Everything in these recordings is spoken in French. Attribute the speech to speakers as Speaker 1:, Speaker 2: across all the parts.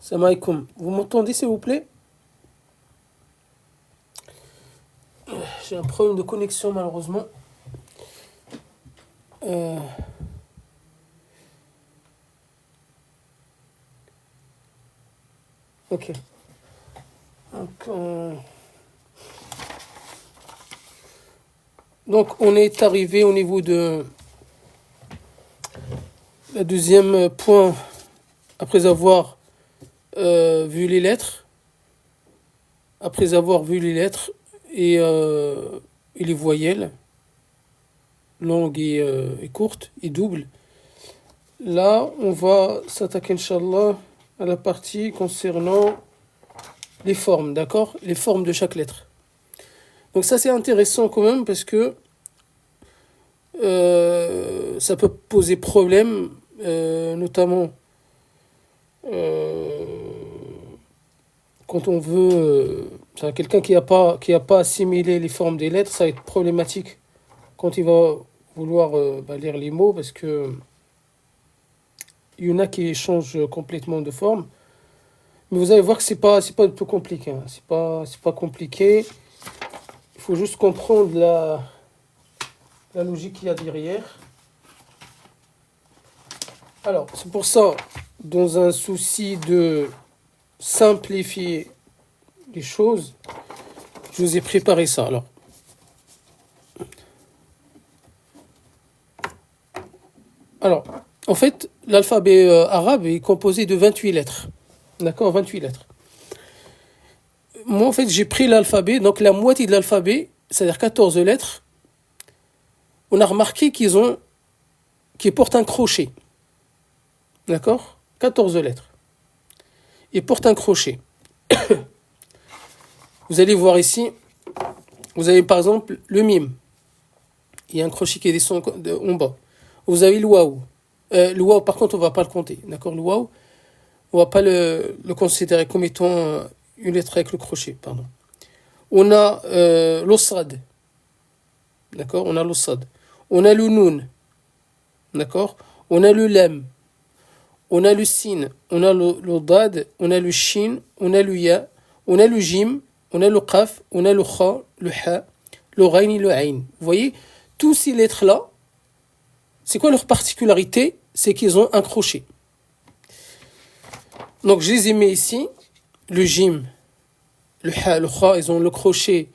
Speaker 1: Salam alaikum. Vous m'entendez s'il vous plaît? J'ai un problème de connexion malheureusement. Euh, Ok. Donc, on est arrivé au niveau de la deuxième point après avoir vu les lettres. Après avoir vu les lettres et les voyelles, longues et courtes et doubles. Là, on va s'attaquer, Inch'Allah, à la partie concernant les formes, d'accord? Les formes de chaque lettre. Donc ça, c'est intéressant quand même parce que ça peut poser problème, notamment quand on veut... quelqu'un qui a pas assimilé les formes des lettres, ça va être problématique quand il va vouloir lire les mots parce que il y en a qui changent complètement de forme. Mais vous allez voir que c'est pas du tout compliqué. Hein. C'est pas compliqué. Il faut juste comprendre la logique qu'il y a derrière. Alors, c'est pour ça, dans un souci de simplifier les choses, je vous ai préparé ça. Alors en fait, l'alphabet arabe est composé de 28 lettres. D'accord, 28 lettres. Moi, en fait, j'ai pris l'alphabet, donc la moitié de l'alphabet, c'est-à-dire 14 lettres. On a remarqué qu'ils portent un crochet. D'accord? 14 lettres. Ils portent un crochet. Vous allez voir ici, vous avez par exemple le mime. Il y a un crochet qui descend en bas. Vous avez le waouh. Le waouh, par contre, on ne va pas le compter. D'accord? Le waouh, on ne va pas le considérer comme étant une lettre avec le crochet. Pardon. On a l'ossad. D'accord? On a l'ossad. On a le noun. D'accord? On a le lam. On a le sin. On a le dad. On a le shin. On a le ya. On a le jim. On a le qaf. On a le kha. Le ha. Le ghain et le ayn. Vous voyez? Tous ces lettres-là, c'est quoi leur particularité? C'est qu'ils ont un crochet. Donc je les ai mis ici. Le jim, le ha, le kha, ils ont le crochet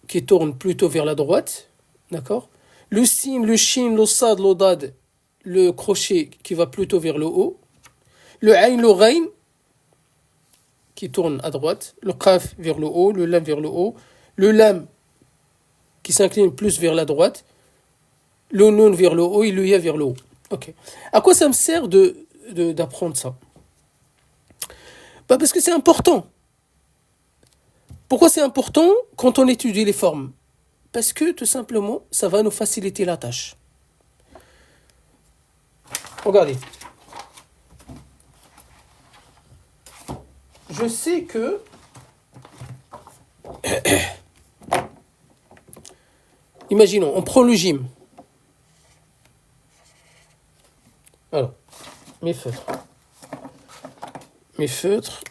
Speaker 1: qui tourne plutôt vers la droite. D'accord? Le sin, le shin, le sad, le dad, le crochet qui va plutôt vers le haut. Le ayn, le ghain, qui tourne à droite. Le qaf vers le haut, le lam vers le haut. Le lam qui s'incline plus vers la droite. Le noun vers le haut et le ya vers le haut. Ok. À quoi ça me sert d'apprendre ça? Parce que c'est important. Pourquoi c'est important quand on étudie les formes? Parce que tout simplement, ça va nous faciliter la tâche. Regardez. Je sais que imaginons, on prend le gym. Alors, mes feutres. Mes feutres,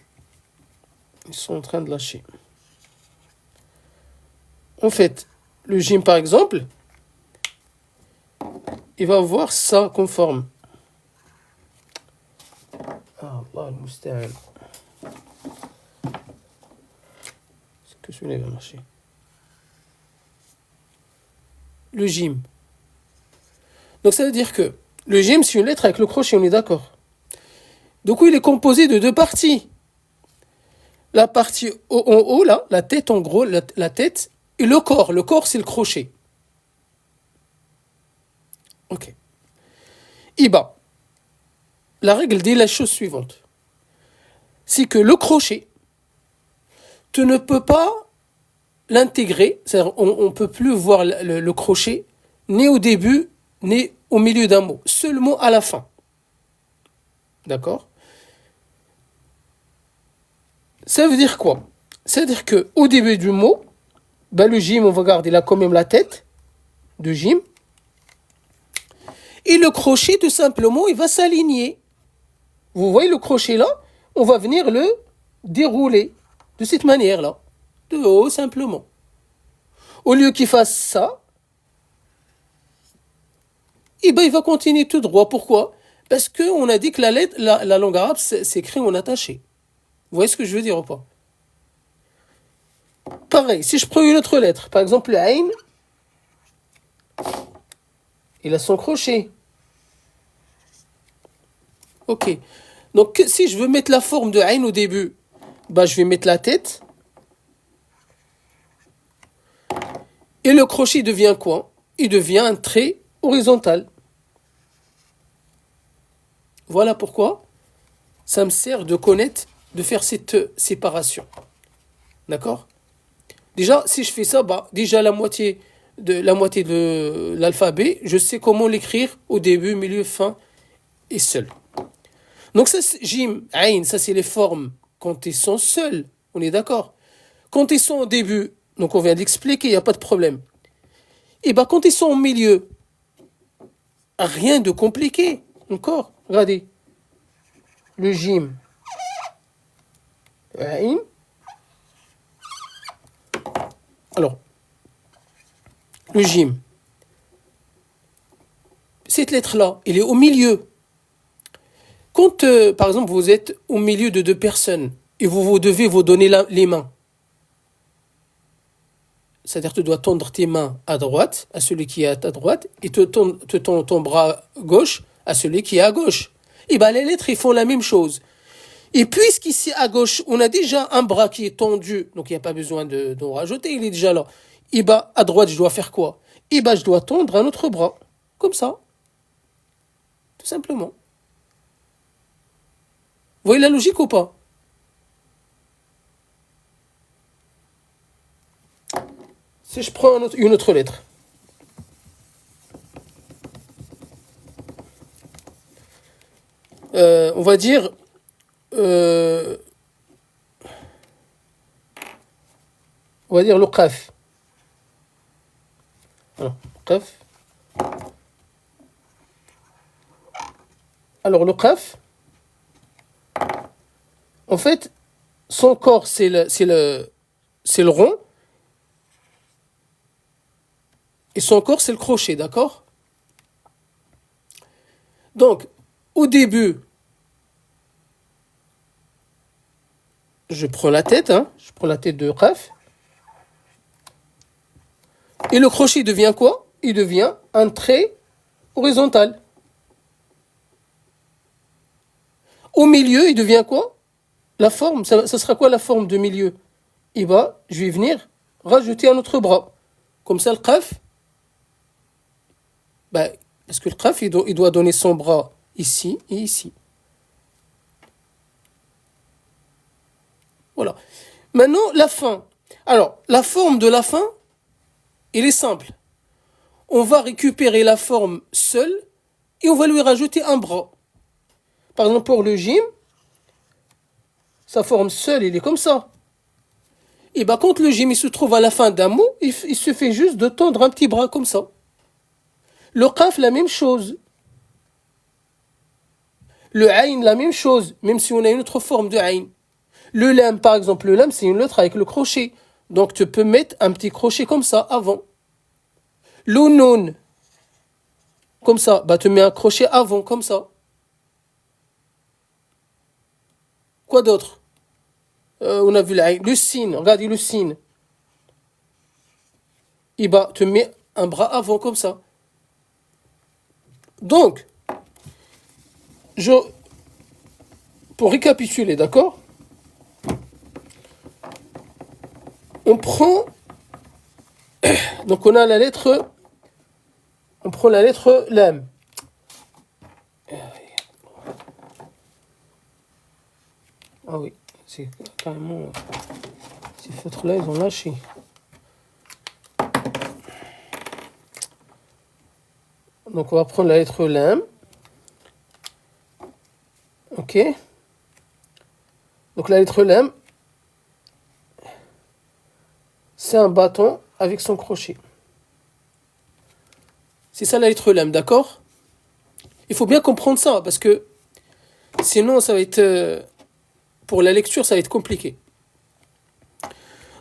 Speaker 1: ils sont en train de lâcher. En fait, le gym par exemple, il va avoir ça comme forme. Ah, Allah al-Musta'an. Est-ce que celui-là va marcher? Le gym. Donc ça veut dire que le gym, c'est une lettre avec le crochet, on est d'accord. Du coup, il est composé de deux parties. La partie en haut, là, la tête en gros, la tête, et le corps. Le corps, c'est le crochet. Ok. Iba. La règle dit la chose suivante. C'est que le crochet, tu ne peux pas l'intégrer, c'est-à-dire on ne peut plus voir le crochet, ni au début, ni au milieu d'un mot. Seulement à la fin. D'accord? Ça veut dire quoi? Ça veut dire qu'au début du mot, le gym, on va garder là quand même la tête de gym. Et le crochet, tout simplement, il va s'aligner Vous voyez le crochet là, on va venir le dérouler de cette manière-là, de haut simplement. Au lieu qu'il fasse ça, eh ben, il va continuer tout droit. Pourquoi? Parce qu'on a dit que la langue arabe s'écrit en attaché. Vous voyez ce que je veux dire ou pas? Pareil, si je prends une autre lettre, par exemple le Ain, il a son crochet. Ok. Donc si je veux mettre la forme de Ain au début, bah, je vais mettre la tête. Et le crochet devient quoi? Il devient un trait horizontal. Voilà pourquoi ça me sert de connaître, de faire cette séparation. D'accord? Déjà, si je fais ça, bah, déjà la moitié de l'alphabet, je sais comment l'écrire au début, milieu, fin et seul. Donc ça, Jim, Ain, ça c'est les formes quand ils sont seuls. On est d'accord? Quand ils sont au début, donc on vient d'expliquer, il n'y a pas de problème. Et bah quand ils sont au milieu, rien de compliqué. Encore, regardez. Le Jim, Ain. Alors, le Jim, cette lettre-là, elle est au milieu. Quand, par exemple, vous êtes au milieu de deux personnes et vous devez vous donner les mains, c'est-à-dire que tu dois tendre tes mains à droite, à celui qui est à ta droite, et ton bras gauche à celui qui est à gauche. Et bien, les lettres, ils font la même chose. Et puisqu'ici à gauche, on a déjà un bras qui est tendu, donc il n'y a pas besoin d'en rajouter, il est déjà là. Et bien, à droite, je dois faire quoi? Et bien, je dois tendre un autre bras. Comme ça. Tout simplement. Vous voyez la logique ou pas? Si je prends une autre lettre. On va dire... on va dire le qaf. Alors, qaf. Alors, le qaf, en fait, son corps, c'est le rond. Et son corps, c'est le crochet, d'accord? Donc, au début, je prends la tête, hein, je prends la tête de qaf. Et le crochet devient quoi? Il devient un trait horizontal. Au milieu, il devient quoi? La forme, ça sera quoi la forme de milieu? Et bah, je vais venir rajouter un autre bras. Comme ça, le qaf, bah, parce que le qaf, il doit donner son bras ici et ici. Voilà. Maintenant, la fin. Alors, la forme de la fin, elle est simple. On va récupérer la forme seule et on va lui rajouter un bras. Par exemple, pour le Jim, sa forme seule, il est comme ça. Et bah, quand le Jim il se trouve à la fin d'un mot, il se fait juste de tendre un petit bras comme ça. Le Qaf, la même chose. Le Ain, la même chose, même si on a une autre forme de Ain. Le Lam, par exemple, le Lam, c'est une lettre avec le crochet. Donc, tu peux mettre un petit crochet comme ça avant. Le Nun, comme ça, bah, tu mets un crochet avant, comme ça. Quoi d'autre? On a vu le Sin, regardez le Sin. Et bah, tu mets un bras avant, comme ça. Donc, pour récapituler, d'accord? On prend, donc on a la lettre, on prend la lettre Lam. Ah oui, c'est carrément, ces feutres-là, ils ont lâché. Donc on va prendre la lettre Lam. Ok. Donc la lettre Lam, c'est un bâton avec son crochet. C'est ça la lettre Lam, d'accord? Il faut bien comprendre ça, parce que Sinon, ça va être, pour la lecture, ça va être compliqué.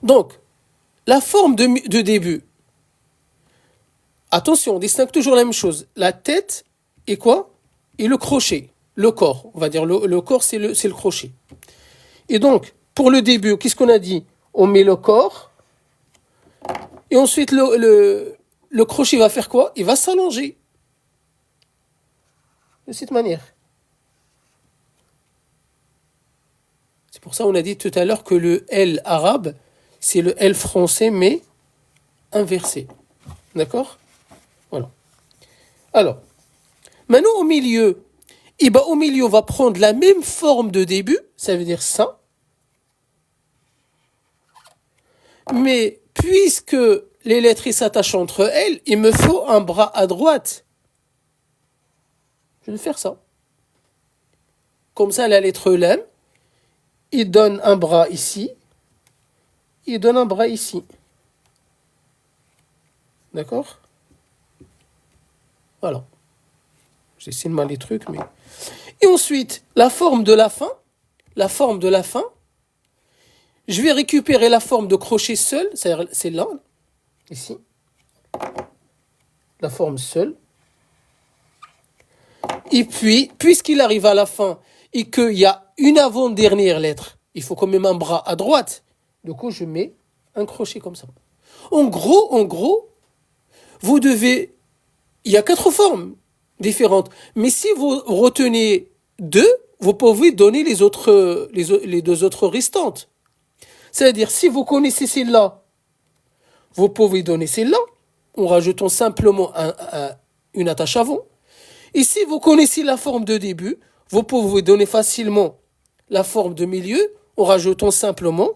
Speaker 1: Donc, la forme de début. Attention, on distingue toujours la même chose. La tête et quoi? Et le crochet. Le corps, on va dire. Le corps, c'est le crochet. Et donc, pour le début, qu'est-ce qu'on a dit? On met le corps. Et ensuite, le crochet va faire quoi? Il va s'allonger. De cette manière. C'est pour ça qu'on a dit tout à l'heure que le L arabe, c'est le L français, mais inversé. D'accord? Voilà. Alors, maintenant au milieu, et ben, au milieu, on va prendre la même forme de début, ça veut dire ça. Mais puisque les lettres s'attachent entre elles, il me faut un bras à droite. Je vais faire ça. Comme ça, la lettre Lam, il donne un bras ici, il donne un bras ici. D'accord? Voilà. J'essaie de mal les trucs, mais... Et ensuite, la forme de la fin, je vais récupérer la forme de crochet seul, c'est là, ici. La forme seule. Et puis, puisqu'il arrive à la fin et qu'il y a une avant-dernière lettre, il faut quand même un bras à droite. Du coup, je mets un crochet comme ça. En gros, vous devez... Il y a 4 formes différentes. Mais si vous retenez 2, vous pouvez donner les 2 autres restantes. C'est-à-dire, si vous connaissez celle-là, vous pouvez donner celle-là, en rajoutant simplement une attache avant. Et si vous connaissez la forme de début, vous pouvez donner facilement la forme de milieu, en rajoutant simplement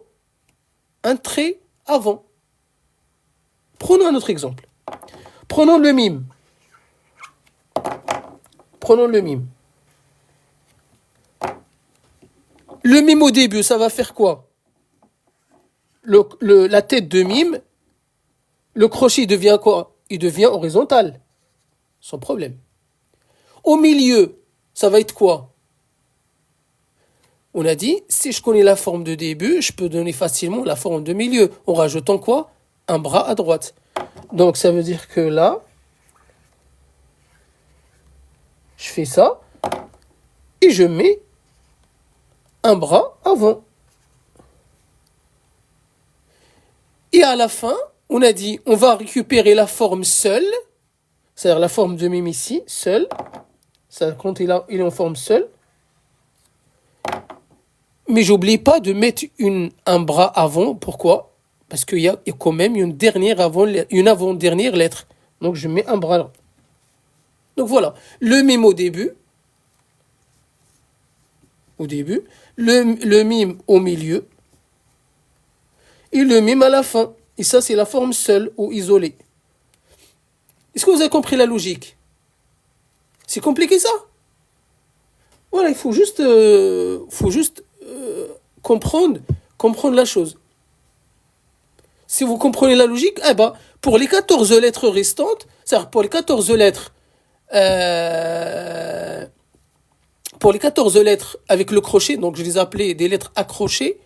Speaker 1: un trait avant. Prenons un autre exemple. Prenons le mime. Le mime au début, ça va faire quoi? La tête de mime, le crochet devient quoi? Il devient horizontal. Sans problème. Au milieu, ça va être quoi? On a dit, si je connais la forme de début, je peux donner facilement la forme de milieu, en rajoutant quoi? Un bras à droite. Donc ça veut dire que là, je fais ça, et je mets un bras avant. Et à la fin, on a dit, on va récupérer la forme seule, c'est-à-dire la forme de mime ici, seule. Ça compte, il est en forme seule. Mais j'oublie pas de mettre un bras avant. Pourquoi? Parce qu'il y a quand même une avant-dernière lettre. Donc je mets un bras là. Donc voilà, le mime au début, le mime au milieu, et le mime à la fin. Et ça, c'est la forme seule ou isolée. Est-ce que vous avez compris la logique? C'est compliqué ça? Voilà, il faut juste comprendre la chose. Si vous comprenez la logique, eh ben, pour les 14 lettres restantes, c'est-à-dire pour les 14 lettres, avec le crochet, donc je les appelais des lettres accrochées,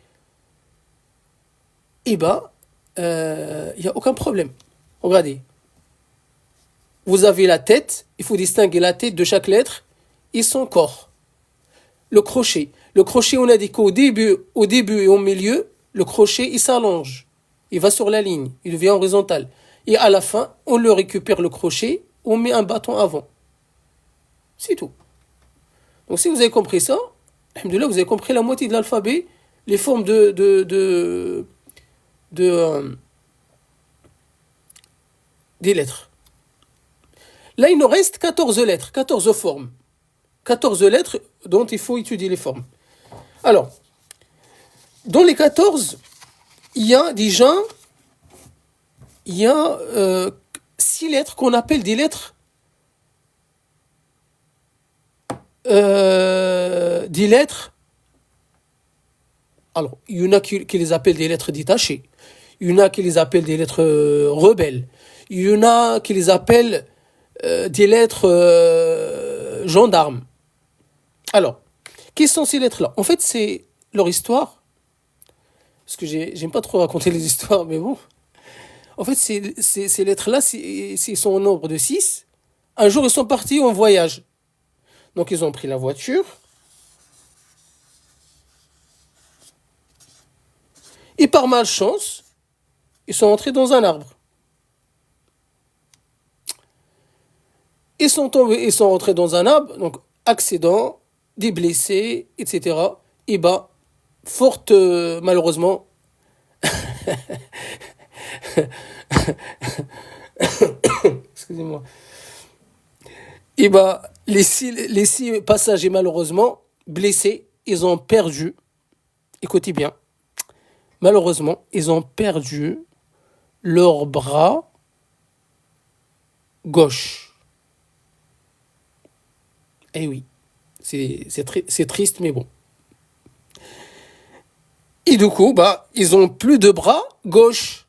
Speaker 1: eh ben, il n'y a aucun problème. Regardez. Vous avez la tête, il faut distinguer la tête de chaque lettre et son corps. Le crochet, on a dit qu'au début et au milieu, le crochet, il s'allonge. Il va sur la ligne, il devient horizontal. Et à la fin, on le récupère le crochet, on met un bâton avant. C'est tout. Donc si vous avez compris ça, alhamdoulilah, vous avez compris la moitié de l'alphabet, les formes des lettres. Là, il nous reste 14 lettres, 14 formes. 14 lettres dont il faut étudier les formes. Alors, dans les 14, il y a déjà 6 lettres qu'on appelle des lettres alors, il y en a qui les appellent des lettres détachées. Il y en a qui les appellent des lettres rebelles. Il y en a qui les appellent des lettres gendarmes. Alors, Qui sont ces lettres-là? En fait, c'est leur histoire, parce que j'aime pas trop raconter les histoires, mais bon. En fait, ces lettres-là, s'ils sont au nombre de 6, un jour, ils sont partis en voyage. Donc, ils ont pris la voiture, et par malchance, ils sont entrés dans un arbre. Ils sont tombés, ils sont rentrés dans un arbre, donc accident, des blessés, etc. Et bah, malheureusement, excusez-moi. Et bah, les six passagers, malheureusement, blessés, ils ont perdu, écoutez bien, malheureusement, ils ont perdu leur bras gauche. Eh oui, c'est triste, mais bon. Et du coup, bah, ils ont plus de bras gauche.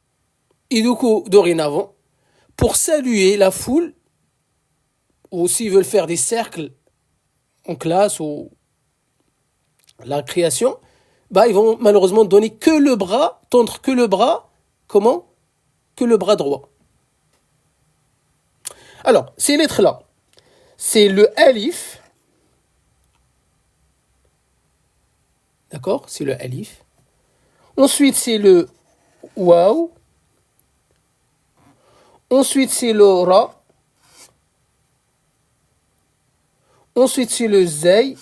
Speaker 1: Et du coup, dorénavant, pour saluer la foule, ou s'ils veulent faire des cercles en classe ou la création, bah, ils vont malheureusement donner que le bras, tendre que le bras, comment? Que le bras droit. Alors, ces lettres-là, c'est le alif, d'accord? C'est le alif. Ensuite, c'est le waw. Ensuite, c'est le ra. Ensuite, c'est le zay.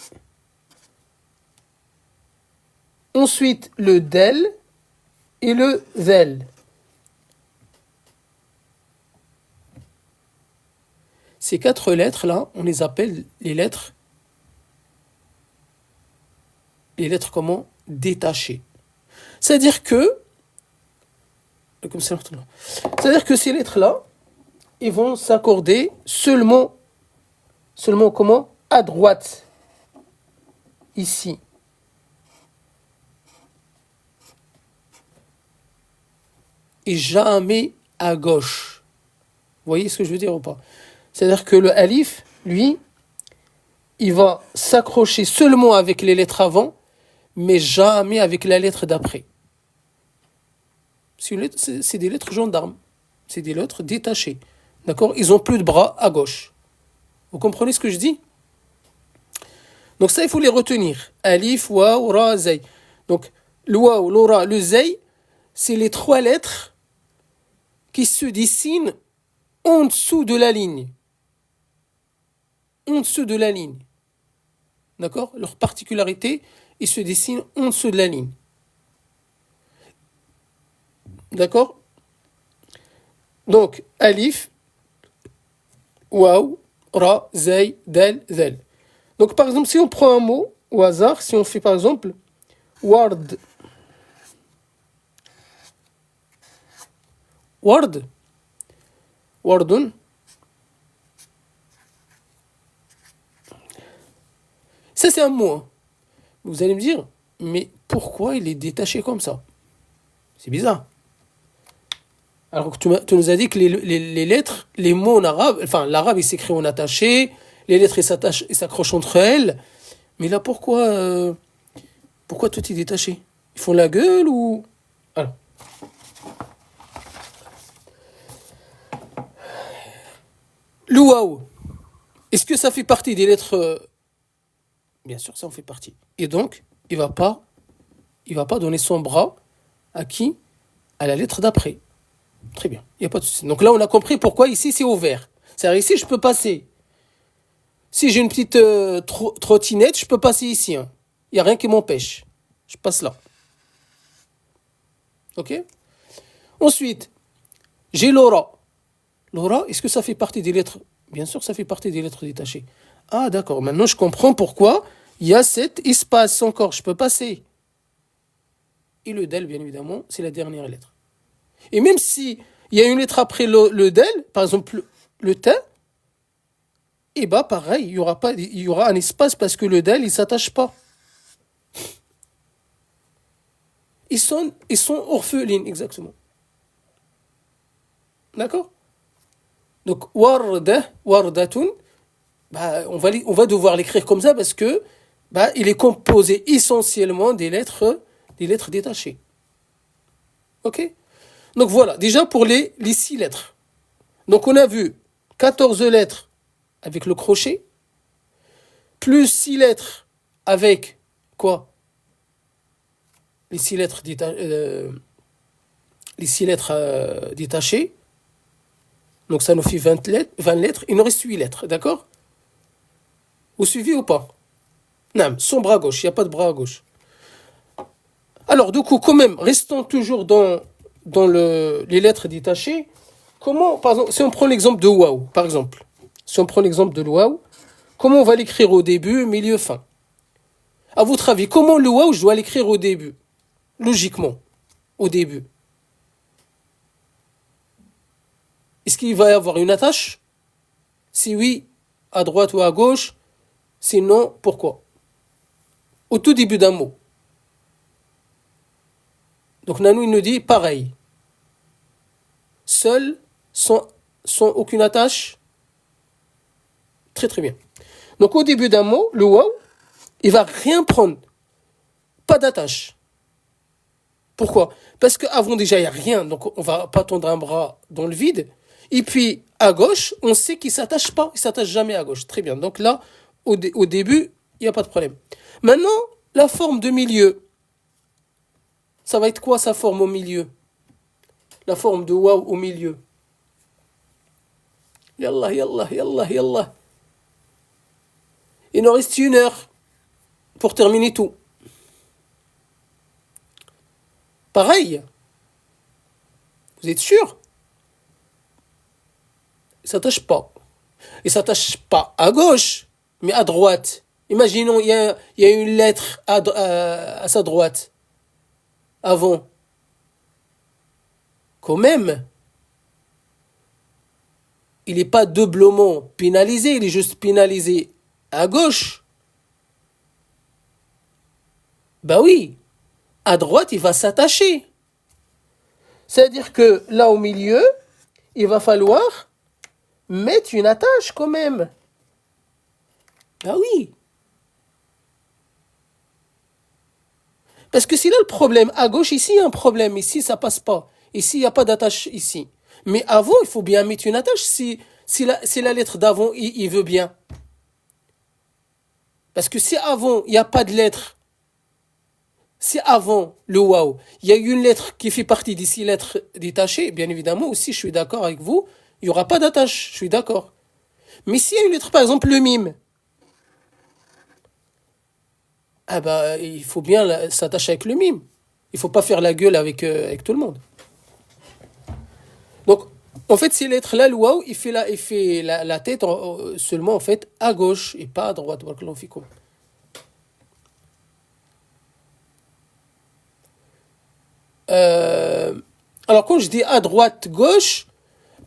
Speaker 1: Ensuite, le del et le zel. Ces 4 lettres-là, on les appelle les lettres comment? Détachées. C'est-à-dire que, c'est-à-dire que ces lettres-là, ils vont s'accorder seulement comment? À droite, ici. Et jamais à gauche. Vous voyez ce que je veux dire ou pas? C'est-à-dire que le alif, lui, il va s'accrocher seulement avec les lettres avant, mais jamais avec la lettre d'après. C'est des lettres gendarmes. C'est des lettres détachées. D'accord? Ils ont plus de bras à gauche. Vous comprenez ce que je dis? Donc ça, il faut les retenir. Alif, waw, ra, zay. Donc le waw, le ra, le zay, c'est les 3 lettres qui se dessinent en dessous de la ligne. En dessous de la ligne. D'accord? Leur particularité, ils se dessinent en dessous de la ligne. D'accord? Donc, alif, waw, ra, zay, dal, zal. Donc, par exemple, si on prend un mot au hasard, si on fait par exemple ward, wardun, ça c'est un mot. Hein. Vous allez me dire, mais pourquoi il est détaché comme ça? C'est bizarre. Alors que tu nous as dit que les lettres, les mots en arabe, enfin l'arabe il s'écrit en attaché, les lettres ils s'accrochent entre elles. Mais là pourquoi tout est détaché? Ils font la gueule ou... Alors. Le waw. Est-ce que ça fait partie des lettres? Bien sûr, ça en fait partie. Et donc, il va pas donner son bras à qui? À la lettre d'après. Très bien, il n'y a pas de souci. Donc là, on a compris pourquoi ici c'est ouvert. C'est-à-dire ici, je peux passer. Si j'ai une petite trottinette, je peux passer ici. Hein. Il n'y a rien qui m'empêche. Je passe là. Ok? Ensuite, j'ai l'aura. L'aura, est-ce que ça fait partie des lettres? Bien sûr, ça fait partie des lettres détachées. Ah, d'accord. Maintenant, je comprends pourquoi il y a cet espace encore. Je peux passer. Et le del, bien évidemment, c'est la dernière lettre. Et même si il y a une lettre après le del, par exemple le T, et bah pareil, il y aura un espace parce que le del, il s'attache pas. Ils sont orphelines, exactement. D'accord? Donc, wardatun, bah, on va devoir l'écrire comme ça parce que bah, il est composé essentiellement des lettres détachées. Ok? Donc voilà, déjà pour les 6 lettres. Donc on a vu 14 lettres avec le crochet, plus 6 lettres avec quoi? Les 6 lettres, les 6 lettres détachées. Donc ça nous fait 20 lettres. Il nous reste 8 lettres, d'accord? Vous suivez ou pas? Non, son bras gauche, il n'y a pas de bras à gauche. Alors du coup, quand même, restons toujours dans les lettres détachées. Comment, par exemple, si on prend l'exemple de waouh, par exemple, si on prend l'exemple de waouh, comment on va l'écrire au début, milieu, fin? À votre avis, comment le waouh, je dois l'écrire au début? Logiquement, au début. Est-ce qu'il va y avoir une attache? Si oui, à droite ou à gauche? Sinon, pourquoi? Au tout début d'un mot. Donc Nanou, il nous dit pareil. Seul, sans aucune attache. Très très bien. Donc au début d'un mot, le waouh, il va rien prendre. Pas d'attache. Pourquoi? Parce qu'avant déjà, il n'y a rien. Donc on va pas tendre un bras dans le vide. Et puis à gauche, on sait qu'il ne s'attache pas. Il ne s'attache jamais à gauche. Très bien. Donc là, au début, il n'y a pas de problème. Maintenant, la forme de milieu. Ça va être quoi sa forme au milieu? La forme de waouh au milieu. Yallah, yallah, yallah, yallah. Il nous reste 1 heure pour terminer tout. Pareil. Vous êtes sûr? Il ne s'attache pas. Il ne s'attache pas à gauche, mais à droite. Imaginons, il y a une lettre à sa droite. Avant. Quand même, il n'est pas doublement pénalisé, il est juste pénalisé à gauche. Ben oui, à droite, il va s'attacher. C'est-à-dire que là au milieu, il va falloir mettre une attache quand même. Ben oui. Parce que c'est là le problème. À gauche, ici, il y a un problème. Ici, ça passe pas. Ici, il n'y a pas d'attache ici. Mais avant, il faut bien mettre une attache si la lettre d'avant, il veut bien. Parce que si avant, il n'y a pas de lettre, si avant le waouh, il y a une lettre qui fait partie des 6 lettres détachées, bien évidemment, aussi, je suis d'accord avec vous, il n'y aura pas d'attache. Je suis d'accord. Mais s'il y a une lettre, par exemple, le mime, ah bah, il faut bien s'attacher avec le mime. Il ne faut pas faire la gueule avec tout le monde. Donc, en fait, ces lettres-là, le waouh, il fait la tête seulement en fait à gauche et pas à droite. Alors, quand je dis à droite, gauche,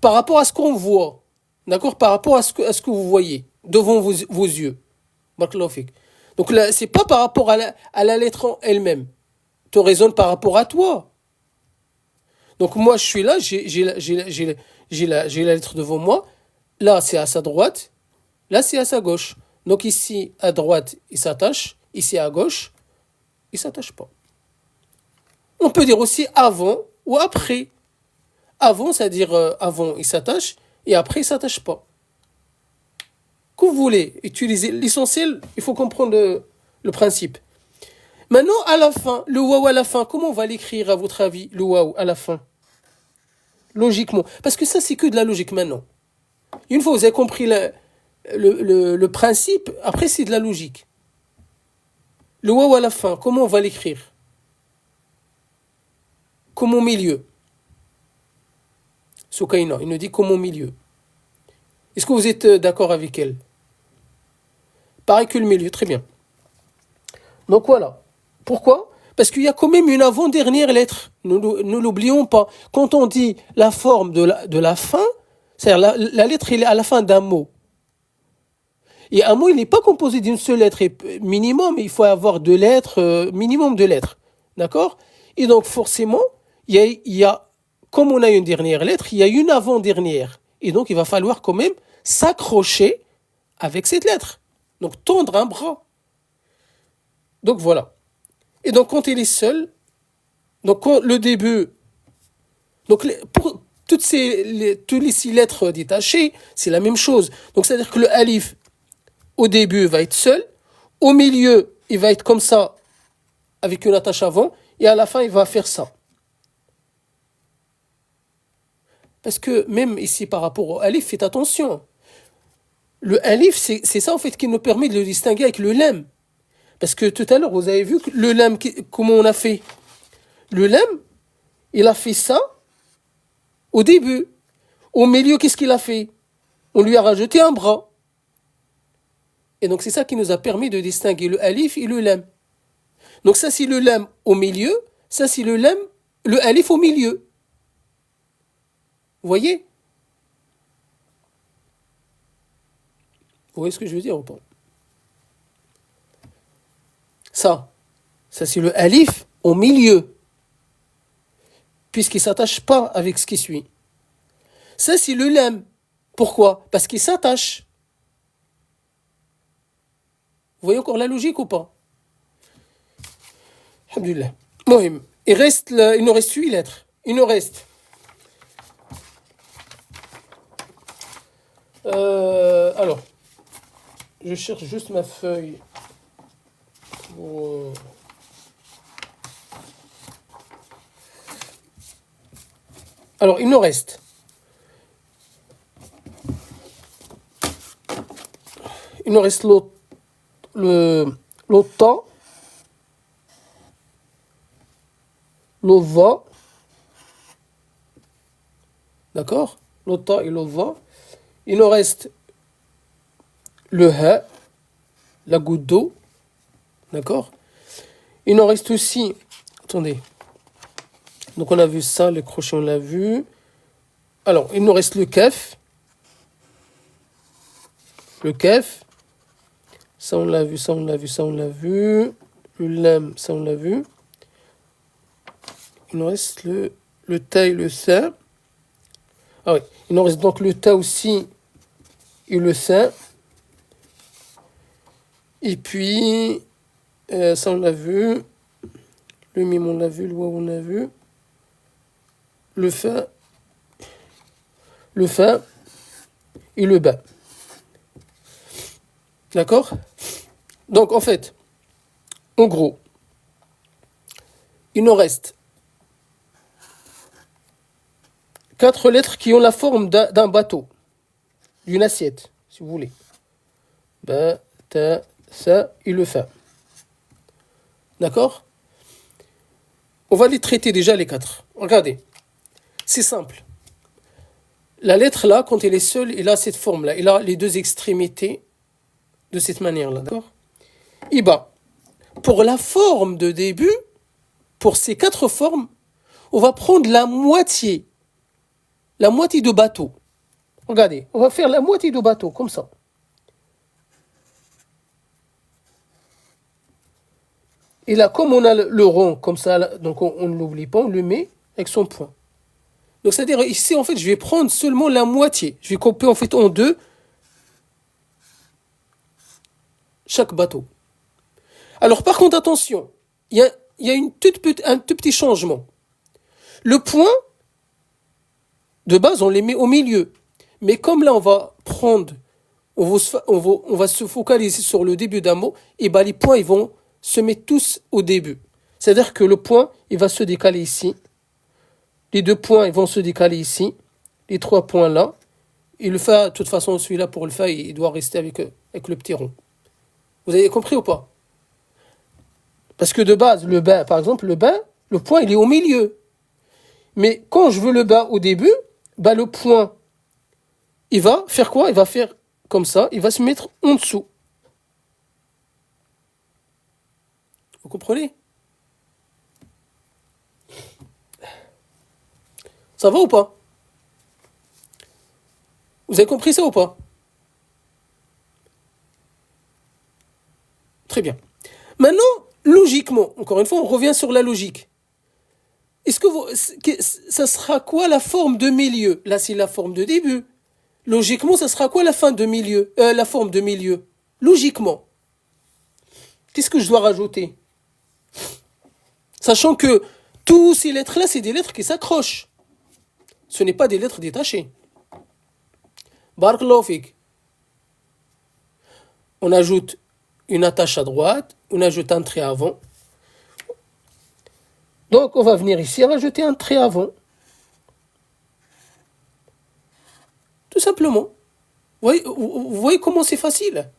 Speaker 1: par rapport à ce qu'on voit, d'accord, par rapport à ce que vous voyez devant vos yeux. Donc là, c'est pas par rapport à la lettre en elle-même. Tu raisonnes par rapport à toi. Donc moi, je suis là, j'ai la lettre devant moi. Là, c'est à sa droite. Là, c'est à sa gauche. Donc ici, à droite, il s'attache. Ici, à gauche, il s'attache pas. On peut dire aussi avant ou après. Avant, c'est-à-dire avant, il s'attache. Et après, il s'attache pas. Que vous voulez utiliser l'essentiel, il faut comprendre le principe. Maintenant, à la fin, le waouh à la fin, comment on va l'écrire à votre avis, le waouh à la fin? Logiquement. Parce que ça, c'est que de la logique maintenant. Une fois que vous avez compris le principe, après, c'est de la logique. Le waouh à la fin, comment on va l'écrire? Comme au milieu. Soukaina, il nous dit comme au milieu. Est-ce que vous êtes d'accord avec elle? Pareil que le milieu, très bien. Donc voilà. Pourquoi? Parce qu'il y a quand même une avant-dernière lettre. Nous l'oublions pas. Quand on dit la forme de la fin, c'est-à-dire la lettre elle est à la fin d'un mot. Et un mot, il n'est pas composé d'une seule lettre. Et minimum, il faut avoir 2 lettres, minimum 2 lettres. D'accord? Et donc forcément, il y a, comme on a une dernière lettre, il y a une avant-dernière. Et donc il va falloir quand même s'accrocher avec cette lettre. Donc tendre un bras. Donc voilà. Et donc quand il est seul, donc quand le début, donc pour tous les 6 lettres détachées, c'est la même chose. Donc c'est-à-dire que le alif, au début, va être seul. Au milieu, il va être comme ça, avec une attache avant. Et à la fin, il va faire ça. Parce que même ici, par rapport au alif, faites attention. Le alif, c'est ça en fait qui nous permet de le distinguer avec le lem. Parce que tout à l'heure, vous avez vu que le lem, comment on a fait. Le lem, il a fait ça au début. Au milieu, qu'est-ce qu'il a fait? On lui a rajouté un bras. Et donc c'est ça qui nous a permis de distinguer le alif et le lem. Donc ça c'est le lem au milieu, ça c'est le lem, le alif au milieu. Vous voyez? Vous voyez ce que je veux dire ou pas? Ça c'est le alif au milieu, puisqu'il ne s'attache pas avec ce qui suit. Ça c'est le lem. Pourquoi? Parce qu'il s'attache. Vous voyez encore la logique ou pas? Alhamdulillah. Mohim. Il nous reste 8 lettres. Il nous reste. Alors, je cherche juste ma feuille. Alors, il nous reste. Il nous reste l'OTA, l'OVA. D'accord? L'OTA et l'OVA. Il nous reste le ha, la goutte d'eau. D'accord? Il nous reste aussi. Attendez. Donc on a vu ça, les crochets on l'a vu. Alors, il nous reste le kef. Le kef. Ça on l'a vu, ça on l'a vu, ça on l'a vu. Le lam, ça on l'a vu. Il nous reste le ta et le sa. Ah oui, il nous reste donc le ta aussi et le sa. Et puis, ça on l'a vu. Le mim on l'a vu, le waw on l'a vu. Le fa et le ba. D'accord? Donc en fait, en gros, il nous reste 4 lettres qui ont la forme d'un bateau, d'une assiette, si vous voulez. Ba, ta, sa et le fa. D'accord? On va les traiter déjà les 4. Regardez, c'est simple. La lettre là, quand elle est seule, elle a cette forme-là. Elle a les 2 extrémités de cette manière-là. D'accord? Et bah, pour la forme de début, pour ces 4 formes, on va prendre la moitié de bateau. Regardez, on va faire la moitié de bateau, comme ça. Et là, comme on a le rond, comme ça, là, donc on ne l'oublie pas, on le met avec son point. Donc, c'est-à-dire, ici, en fait, je vais prendre seulement la moitié. Je vais couper, en fait, en 2 chaque bateau. Alors, par contre, attention, il y a un tout petit changement. Le point, de base, on les met au milieu. Mais comme là, on va se focaliser sur le début d'un mot, et ben les points, ils vont se mettre tous au début. C'est-à-dire que le point, il va se décaler ici. Les 2 points, ils vont se décaler ici. Les 3 points là. Et le fa, de toute façon, celui-là, pour le fa, il doit rester avec le petit rond. Vous avez compris ou pas? Parce que de base, le ba, par exemple, le point, il est au milieu. Mais quand je veux le ba au début, bah le point, il va faire quoi? Il va faire comme ça, il va se mettre en dessous. Vous comprenez? Ça va ou pas? Vous avez compris ça ou pas? Très bien. Maintenant, logiquement, encore une fois, on revient sur la logique. Est-ce que ça sera quoi la forme de milieu? Là, c'est la forme de début. Logiquement, ça sera quoi la fin de milieu? La forme de milieu? Logiquement. Qu'est-ce que je dois rajouter? Sachant que tous ces lettres-là, c'est des lettres qui s'accrochent. Ce n'est pas des lettres détachées. Barakallahu fik. On ajoute une attache à droite, on ajoute un trait avant. Donc, on va venir ici rajouter un trait avant. Tout simplement. Vous voyez comment c'est facile?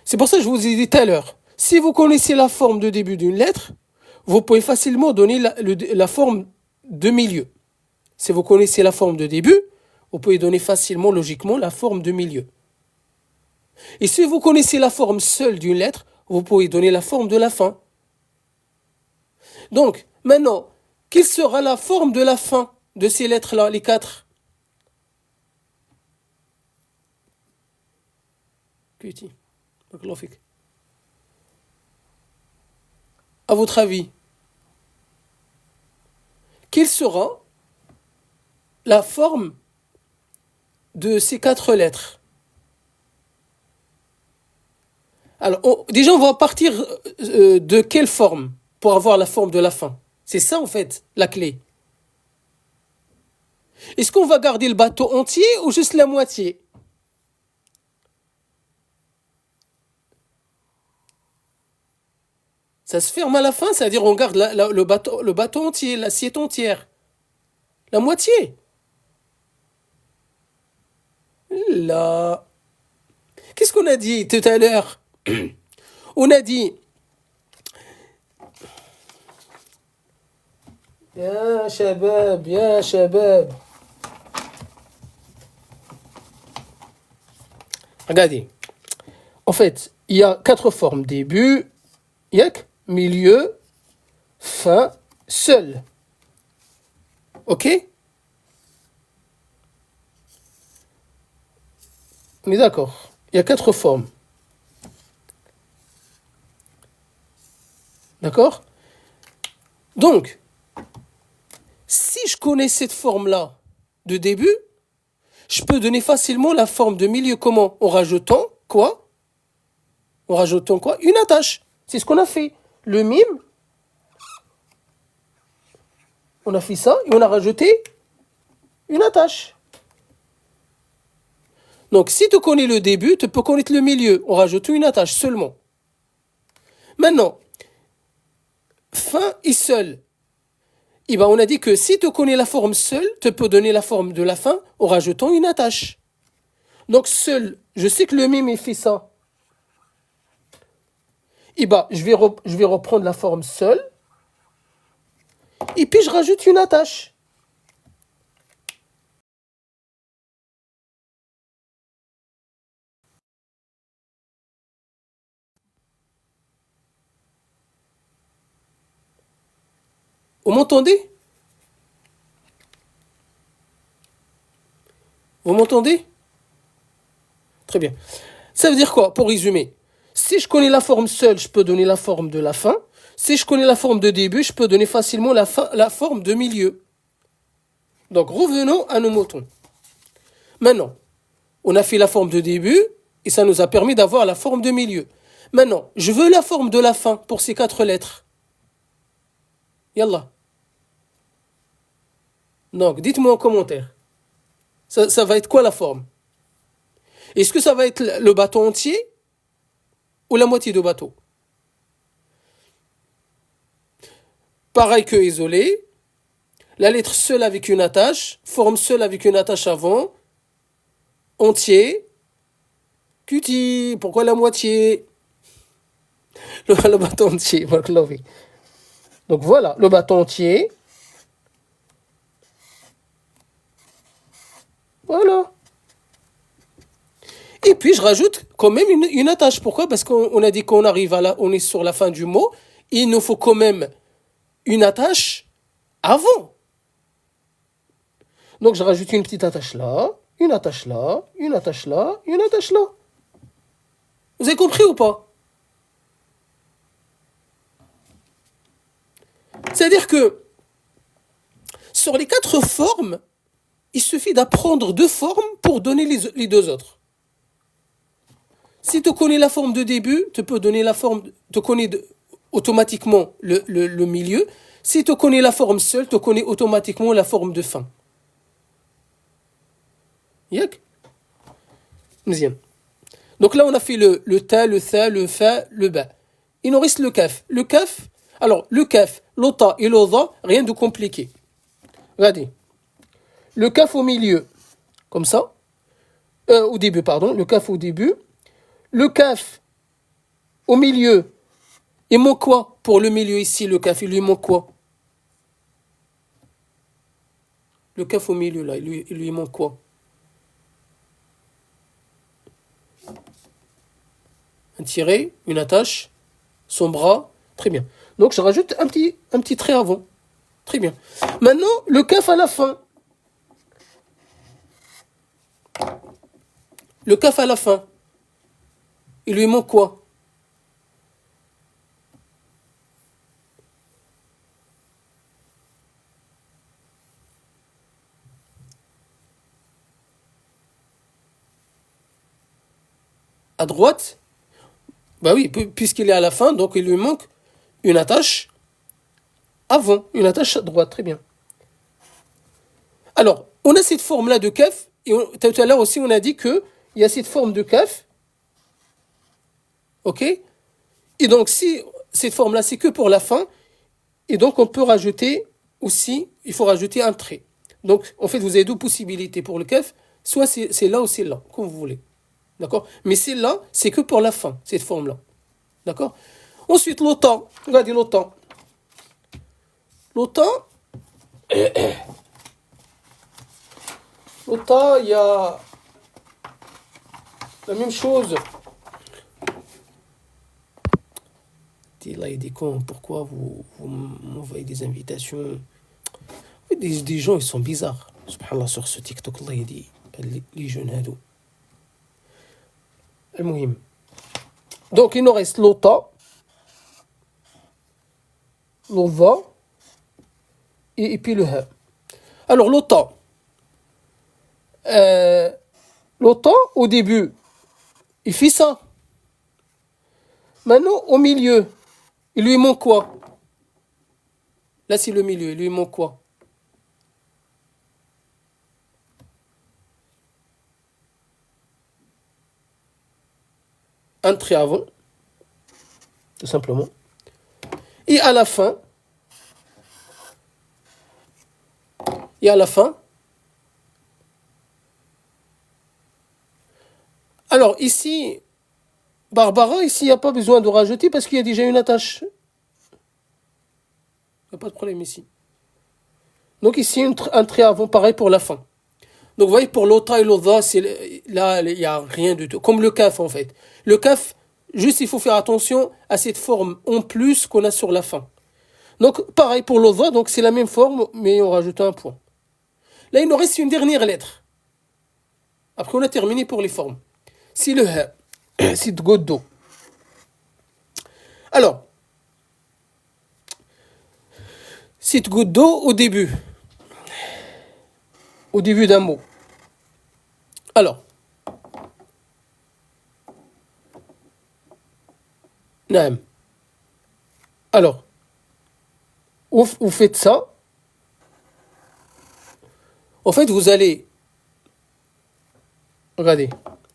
Speaker 1: C'est pour ça que je vous ai dit tout à l'heure. Si vous connaissez la forme de début d'une lettre, vous pouvez facilement donner la forme de milieu. Si vous connaissez la forme de début, vous pouvez donner facilement, logiquement, la forme de milieu. Et si vous connaissez la forme seule d'une lettre, vous pouvez donner la forme de la fin. Donc, maintenant, quelle sera la forme de la fin de ces lettres-là, les 4? Petit. À votre avis, quelle sera la forme de ces 4 lettres? Alors, déjà, on va partir de quelle forme pour avoir la forme de la fin? C'est ça, en fait, la clé. Est-ce qu'on va garder le bateau entier ou juste la moitié? Ça se ferme à la fin, c'est-à-dire on garde le bateau entier, l'assiette entière. La moitié. Là. Qu'est-ce qu'on a dit tout à l'heure? On a dit... Ya shabab, ya shabab. Regardez. En fait, il y a 4 formes. Début, yak, milieu, fin, seul. Ok? On est d'accord. Il y a 4 formes. D'accord? Donc, si je connais cette forme-là de début, je peux donner facilement la forme de milieu. Comment? En rajoutant quoi? En rajoutant quoi? Une attache. C'est ce qu'on a fait. Le mime, on a fait ça et on a rajouté une attache. Donc, si tu connais le début, tu peux connaître le milieu. On rajoute une attache seulement. Maintenant, fin et seul. Et ben, on a dit que si tu connais la forme seule, tu peux donner la forme de la fin en rajoutant une attache. Donc, seul, je sais que le mime il fait ça. Et ben, je vais reprendre la forme seule. Et puis, je rajoute une attache. Vous m'entendez? Vous m'entendez? Très bien. Ça veut dire quoi? Pour résumer, si je connais la forme seule, je peux donner la forme de la fin. Si je connais la forme de début, je peux donner facilement la forme de milieu. Donc, revenons à nos moutons. Maintenant, on a fait la forme de début et ça nous a permis d'avoir la forme de milieu. Maintenant, je veux la forme de la fin pour ces 4 lettres. Yallah. Donc, dites-moi en commentaire. Ça va être quoi la forme? Est-ce que ça va être le bateau entier ou la moitié de bateau? Pareil que isolé. La lettre seule avec une attache. Forme seule avec une attache avant. Entier. Cutie. Pourquoi la moitié? Le bateau entier. Donc voilà, le bateau entier. Voilà. Et puis je rajoute quand même une attache. Pourquoi? Parce qu'on a dit qu'on arrive on est sur la fin du mot. Il nous faut quand même une attache avant. Donc je rajoute une petite attache là, une attache là, une attache là, une attache là. Vous avez compris ou pas? C'est-à-dire que sur les 4 formes, il suffit d'apprendre 2 formes pour donner les 2 autres. Si tu connais la forme de début, tu peux donner la forme, tu connais automatiquement le milieu. Si tu connais la forme seule, tu connais automatiquement la forme de fin. Yak? Mzien. Donc là, on a fait le ta, le tha, le fa, le ba. Il nous reste le kaf. Le kaf, alors le kaf, l'ota et l'odha, rien de compliqué. Regardez. Le kaf au milieu, comme ça. Au début, pardon. Le kaf au début. Le kaf au milieu. Il manque quoi pour le milieu ici, le kaf? Il lui manque quoi? Le kaf au milieu, là, il lui manque quoi? Un tiret, une attache, son bras. Très bien. Donc, je rajoute un petit trait avant. Très bien. Maintenant, le kaf à la fin. Le kaf à la fin. Il lui manque quoi? À droite? Bah oui, puisqu'il est à la fin, donc il lui manque une attache avant, une attache à droite. Très bien. Alors, on a cette forme-là de kaf, et tout à l'heure aussi, on a dit qu'il y a cette forme de kaf. Ok? Et donc, si cette forme-là, c'est que pour la fin, et donc on peut rajouter aussi, il faut rajouter un trait. Donc, en fait, vous avez deux possibilités pour le kaf, soit c'est là ou c'est là, comme vous voulez. D'accord? Mais c'est là, c'est que pour la fin, cette forme-là. D'accord? Ensuite, l'OTAN. Regardez l'OTAN. L'OTAN, l'OTAN, il y a la même chose. Là, il y a des cons, pourquoi vous m'envoyez des invitations? Des gens, ils sont bizarres. Subhanallah, sur ce TikTok, là, il y a les jeunes hados. المهم. Donc, il nous reste l'OTA, l'OVA, et puis le ha. Alors, l'OTA. L'OTA, au début, il fait ça. Maintenant, au milieu, il lui manque quoi? Là, c'est le milieu, il lui manque quoi? Un trait avant, tout simplement. Et à la fin, alors ici, Barbara, ici, il n'y a pas besoin de rajouter parce qu'il y a déjà une attache. Il n'y a pas de problème ici. Donc ici, un trait avant, pareil pour la fin. Donc vous voyez, pour l'ota et l'odha, là, il n'y a rien du tout. Comme le kaf, en fait. Le kaf, juste, il faut faire attention à cette forme en plus qu'on a sur la fin. Donc, pareil pour l'odha, donc c'est la même forme, mais on rajoute un point. Là, il nous reste une dernière lettre. Après, on a terminé pour les formes. C'est le ha. C'est goutte d'eau. Alors, c'est goutte d'eau au début. Au début d'un mot. Alors, naam. Alors, vous faites ça. En fait, vous allez... Regardez,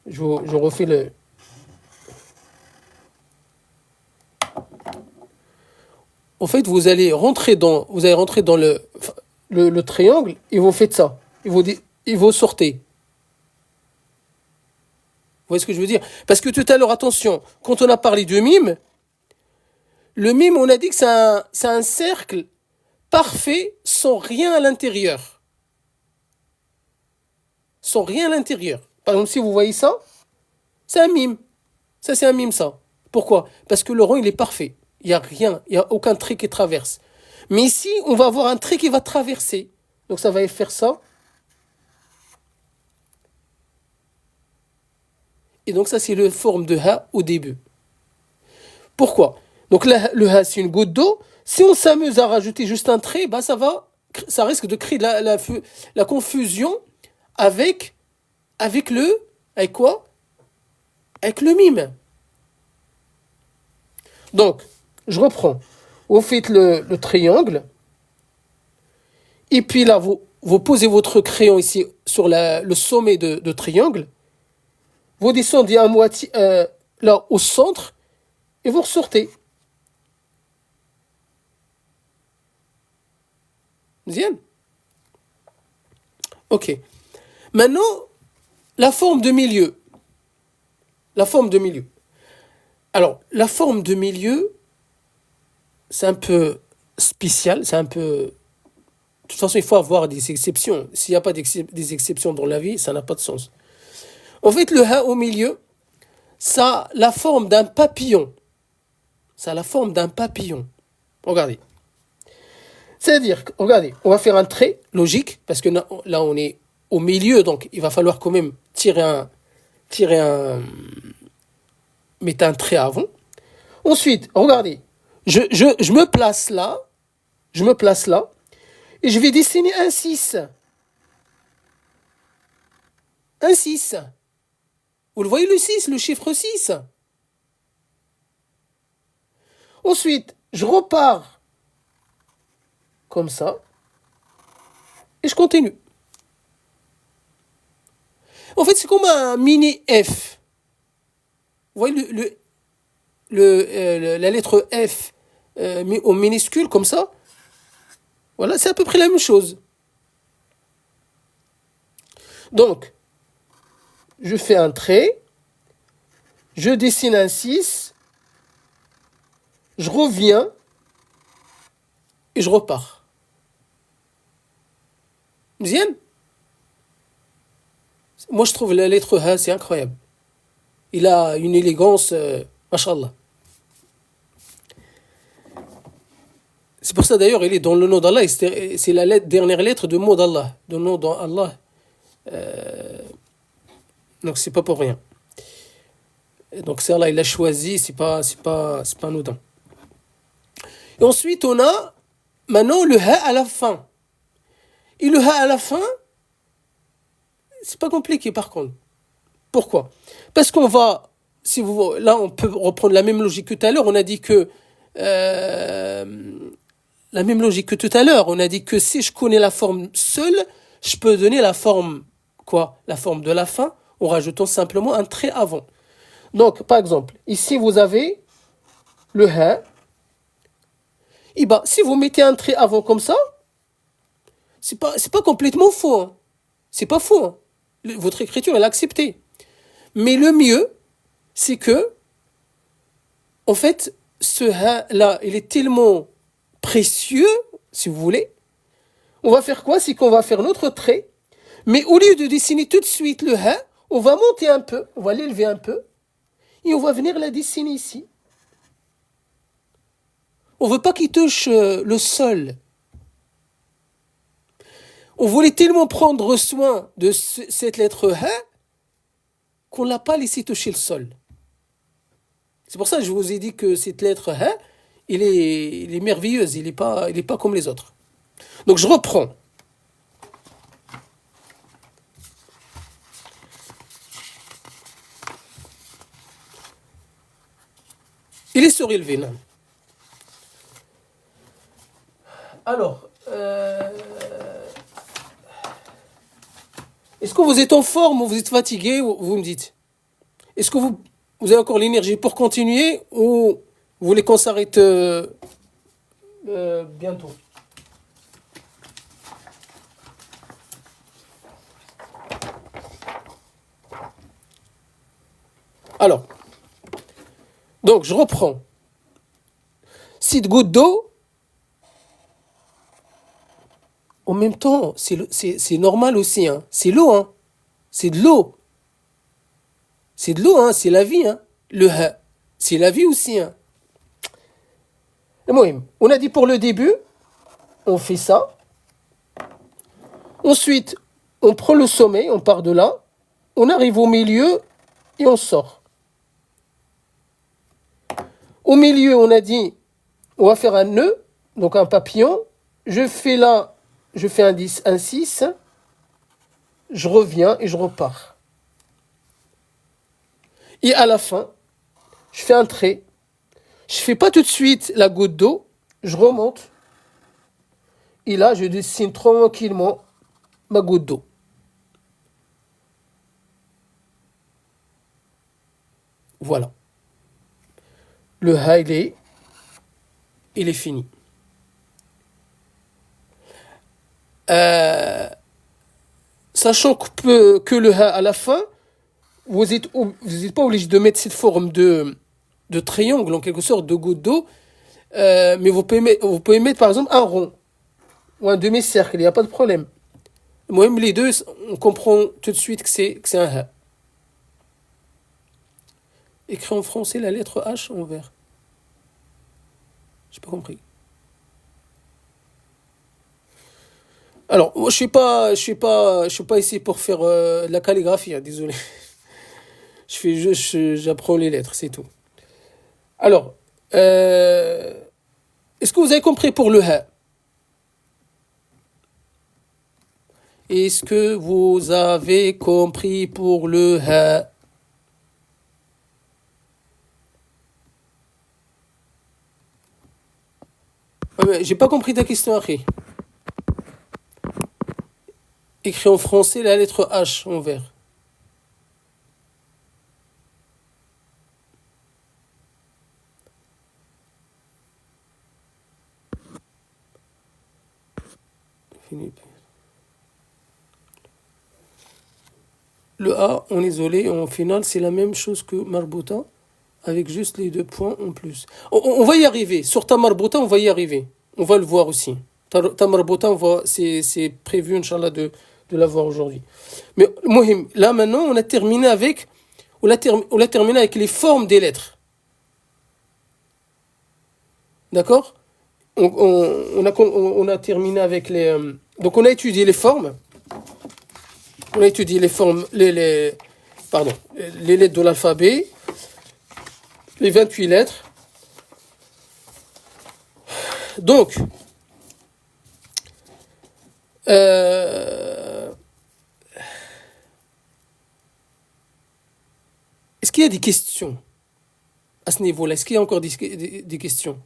Speaker 1: je refais le... En fait, vous allez rentrer dans le triangle et vous faites ça. Et vous sortez. Vous voyez ce que je veux dire? Parce que tout à l'heure, attention, quand on a parlé de mime, le mime, on a dit que c'est un cercle parfait sans rien à l'intérieur. Sans rien à l'intérieur. Par exemple, si vous voyez ça, c'est un mime. Ça, c'est un mime, ça. Pourquoi? Parce que le rond, il est parfait. Il n'y a rien, il n'y a aucun trait qui traverse. Mais ici, on va avoir un trait qui va traverser. Donc ça va faire ça. Et donc ça, c'est la forme de ha au début. Pourquoi? Donc là, le ha, c'est une goutte d'eau. Si on s'amuse à rajouter juste un trait, bah ça risque de créer la confusion avec quoi? avec le mime. Donc, je reprends. Vous faites le triangle. Et puis là, vous posez votre crayon ici sur le sommet de triangle. Vous descendez à moitié là au centre et vous ressortez. Bien. Ok. Maintenant, la forme de milieu. La forme de milieu. Alors, la forme de milieu, c'est un peu spécial, c'est un peu... De toute façon, il faut avoir des exceptions. S'il n'y a pas des exceptions dans la vie, ça n'a pas de sens. En fait, le ha au milieu, ça a la forme d'un papillon. Ça a la forme d'un papillon. Regardez. C'est-à-dire, regardez, on va faire un trait logique, parce que là, on est au milieu, donc il va falloir quand même mettre un trait avant. Ensuite, regardez, je me place là, et je vais dessiner un 6. Un 6. Vous le voyez le 6, le chiffre 6. Ensuite, je repars comme ça, et je continue. En fait, c'est comme un mini F. Vous voyez la lettre F au minuscule comme ça. Voilà, c'est à peu près la même chose. Donc, je fais un trait, je dessine un 6, je reviens et je repars. Bien. Moi, je trouve la lettre H, c'est incroyable. Il a une élégance, mashallah. C'est pour ça d'ailleurs, il est dans le nom d'Allah, c'est la dernière lettre de mot d'Allah, de nom d'Allah. Donc c'est pas pour rien. Donc c'est Allah, il l'a choisi, c'est pas anodin. Et ensuite, on a maintenant le ha à la fin. Et le ha à la fin, c'est pas compliqué par contre. Pourquoi? Parce qu'on va, là on peut reprendre la même logique que tout à l'heure, on a dit que la même logique que tout à l'heure, on a dit que si je connais la forme seule, je peux donner la forme, quoi? La forme de la fin, en rajoutant simplement un trait avant. Donc, par exemple, ici vous avez le ha. Et ben, si vous mettez un trait avant comme ça, c'est pas complètement faux. Hein. C'est pas faux. Hein. Votre écriture, elle est acceptée. Mais le mieux, c'est que, en fait, ce ha-là, il est tellement précieux, si vous voulez. On va faire quoi? C'est qu'on va faire notre trait. Mais au lieu de dessiner tout de suite le ha, on va monter un peu, on va l'élever un peu. Et on va venir la dessiner ici. On ne veut pas qu'il touche le sol. On voulait tellement prendre soin de cette lettre ha qu'on ne l'a pas laissé toucher le sol. C'est pour ça que je vous ai dit que cette lettre ha, elle est merveilleuse, il n'est pas comme les autres. Donc je reprends. Il est surélevé, non? Alors, est-ce que vous êtes en forme ou vous êtes fatigué? Vous me dites. Est-ce que vous avez encore l'énergie pour continuer ou vous voulez qu'on s'arrête bientôt? Alors, donc je reprends. Cette goutte d'eau, en même temps, c'est normal aussi. Hein. C'est l'eau. Hein. C'est de l'eau. C'est de l'eau, hein. C'est la vie. Hein. Le ha, c'est la vie aussi. Hein. On a dit pour le début, on fait ça. Ensuite, on prend le sommet, on part de là. On arrive au milieu et on sort. Au milieu, on a dit, on va faire un nœud, donc un papillon. Je fais là, je fais un 6. Je reviens et je repars. Et à la fin, je fais un trait. Je fais pas tout de suite la goutte d'eau. Je remonte. Et là, je dessine tranquillement ma goutte d'eau. Voilà. Le ha, il est fini. Sachant que le ha à la fin, vous n'êtes pas obligé de mettre cette forme de triangle, en quelque sorte, de goutte d'eau, mais vous pouvez mettre par exemple un rond ou un demi-cercle, il n'y a pas de problème. Moi, même les deux, on comprend tout de suite que c'est un ha. Écrit en français la lettre H en vert. J'ai pas compris. Alors, moi, je suis pas ici pour faire de la calligraphie, hein, désolé. J'apprends les lettres, c'est tout. Alors, est-ce que vous avez compris pour le ha? Est-ce que vous avez compris pour le ha? Ouais, mais j'ai pas compris ta question, après. Écrit en français la lettre H en vert. Philippe. Le A en isolé, en finale, c'est la même chose que Marbouta, avec juste les deux points en plus. On va y arriver. Sur ta Marbouta, on va y arriver. On va le voir aussi. Ta Marbouta, c'est prévu, Inch'Allah, de l'avoir aujourd'hui. Mais Mohim, là maintenant, on a terminé avec les formes des lettres. D'accord? On a terminé avec les. Donc on a étudié les formes. On a étudié les formes, pardon, les lettres de l'alphabet, les 28 lettres. Donc, est-ce qu'il y a des questions à ce niveau-là? Est-ce qu'il y a encore des questions?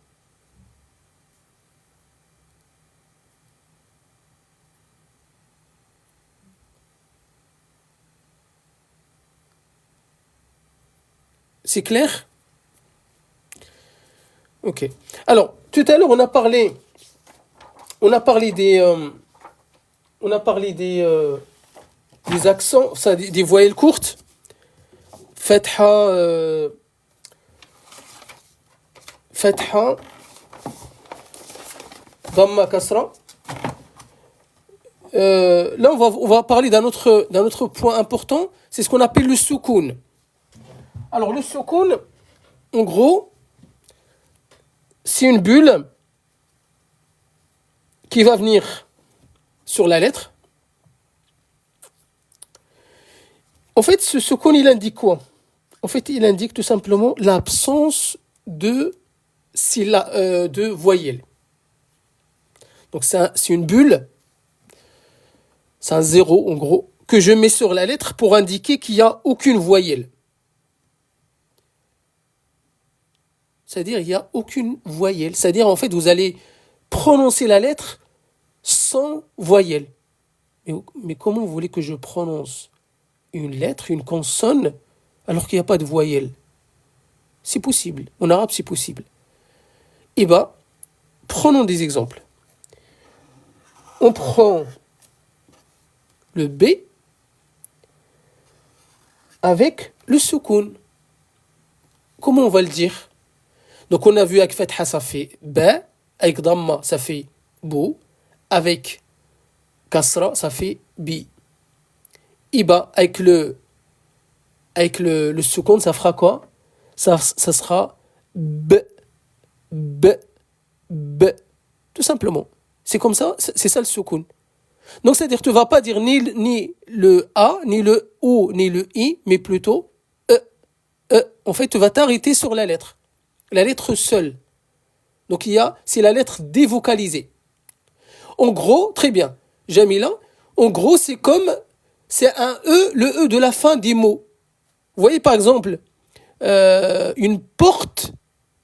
Speaker 1: C'est clair? Ok. Alors, tout à l'heure, on a parlé des accents, ça, des voyelles courtes. Fatha, Fatha, Dhamma, Kasra. Là, on va parler d'un autre point important, c'est ce qu'on appelle le soukoun. Alors, le soukoun, en gros, c'est une bulle qui va venir sur la lettre. En fait, ce soukoun, il indique quoi? En fait, il indique tout simplement l'absence de voyelles. Donc, c'est une bulle, c'est un zéro en gros, que je mets sur la lettre pour indiquer qu'il n'y a aucune voyelle. C'est-à-dire, il n'y a aucune voyelle. C'est-à-dire, en fait, vous allez prononcer la lettre sans voyelle. Mais comment vous voulez que je prononce une lettre, une consonne, alors qu'il n'y a pas de voyelle? C'est possible. En arabe, c'est possible. Eh bien, prenons des exemples. On prend le B avec le soukoun. Comment on va le dire? Donc, on a vu avec Fatha, ça fait Ba, avec Dhamma, ça fait Bou, avec Kasra, ça fait Bi. Iba, avec le soukoun, ça fera quoi? Ça sera B, B, B. Tout simplement. C'est comme ça, c'est ça le soukoun. Donc, c'est-à-dire que tu ne vas pas dire ni le A, ni le O, ni le I, mais plutôt E, E. En fait, tu vas t'arrêter sur la lettre seule. Donc, c'est la lettre dévocalisée. En gros, très bien, Jamila, en gros, c'est un E, le E de la fin des mots. Vous voyez, par exemple, une porte,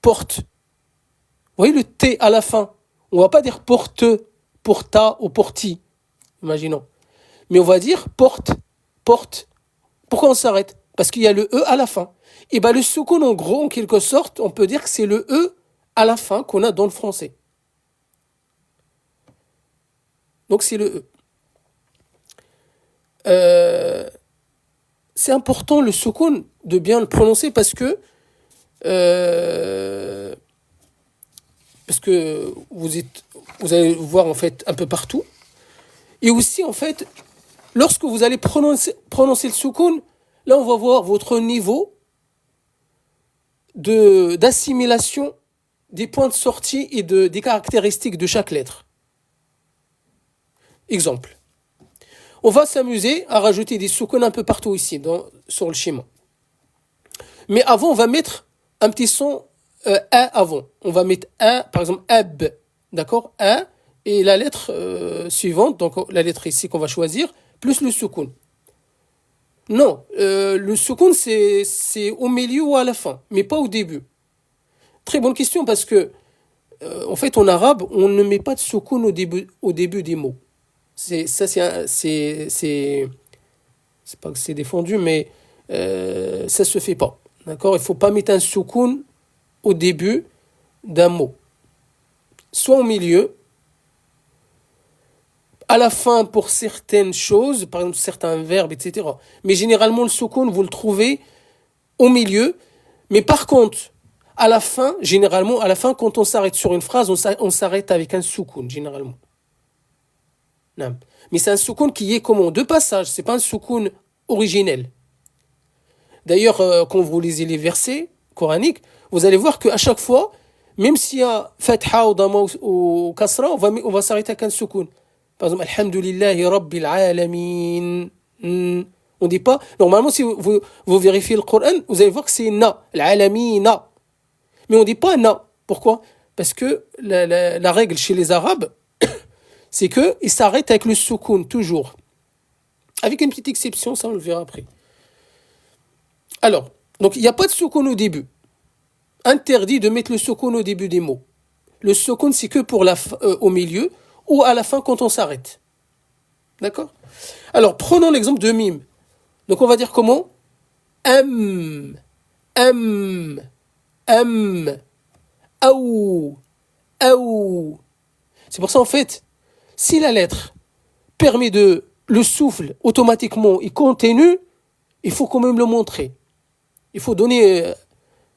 Speaker 1: porte. Vous voyez le T à la fin. On va pas dire porte, porta ou porti, imaginons. Mais on va dire porte, porte. Pourquoi on s'arrête? Parce qu'il y a le E à la fin. Et bien le soukoun, en gros, en quelque sorte, on peut dire que c'est le E à la fin qu'on a dans le français. Donc c'est le E. C'est important le soukoun de bien le prononcer euh, parce que vous allez le voir en fait un peu partout. Et aussi en fait, lorsque vous allez prononcer le soukoun, là on va voir votre niveau d'assimilation des points de sortie et des caractéristiques de chaque lettre. Exemple. On va s'amuser à rajouter des soukouns un peu partout ici, sur le schéma. Mais avant, on va mettre un petit son A avant. On va mettre A, par exemple, ab. D'accord? A et la lettre suivante, donc la lettre ici qu'on va choisir, plus le soukoun. Non, le soukoun, c'est au milieu ou à la fin, mais pas au début. Très bonne question parce que, en fait, en arabe, on ne met pas de soukoun au début des mots. C'est pas que c'est défendu, mais ça se fait pas. D'accord? Il faut pas mettre un soukoun au début d'un mot. Soit au milieu, à la fin pour certaines choses, par exemple certains verbes, etc. Mais généralement, le soukoun, vous le trouvez au milieu. Mais par contre, à la fin, généralement, à la fin, quand on s'arrête sur une phrase, on s'arrête avec un soukoun, généralement. Non. Mais c'est un soukoun qui est comment? De passage, c'est pas un soukoun originel. D'ailleurs, quand vous lisez les versets coraniques, vous allez voir qu'à chaque fois, même s'il y a fatha ou dama ou kasra, on va s'arrêter avec un soukoun. Par exemple, Alhamdulillahi Rabbil Alamin. On dit pas, normalement, si vous vérifiez le Coran, vous allez voir que c'est na, l'Alamina. Mais on dit pas na. Pourquoi? Parce que la règle chez les Arabes, c'est qu'ils s'arrêtent avec le soukoun, toujours. Avec une petite exception, ça on le verra après. Alors, donc il n'y a pas de soukoun au début. Interdit de mettre le soukoun au début des mots. Le soukoun, c'est que pour au milieu ou à la fin quand on s'arrête. D'accord? Alors, prenons l'exemple de mime. Donc on va dire comment? M, M, M, aou, aou. C'est pour ça en fait, si la lettre permet le souffle automatiquement et continue, il faut quand même le montrer. Il faut donner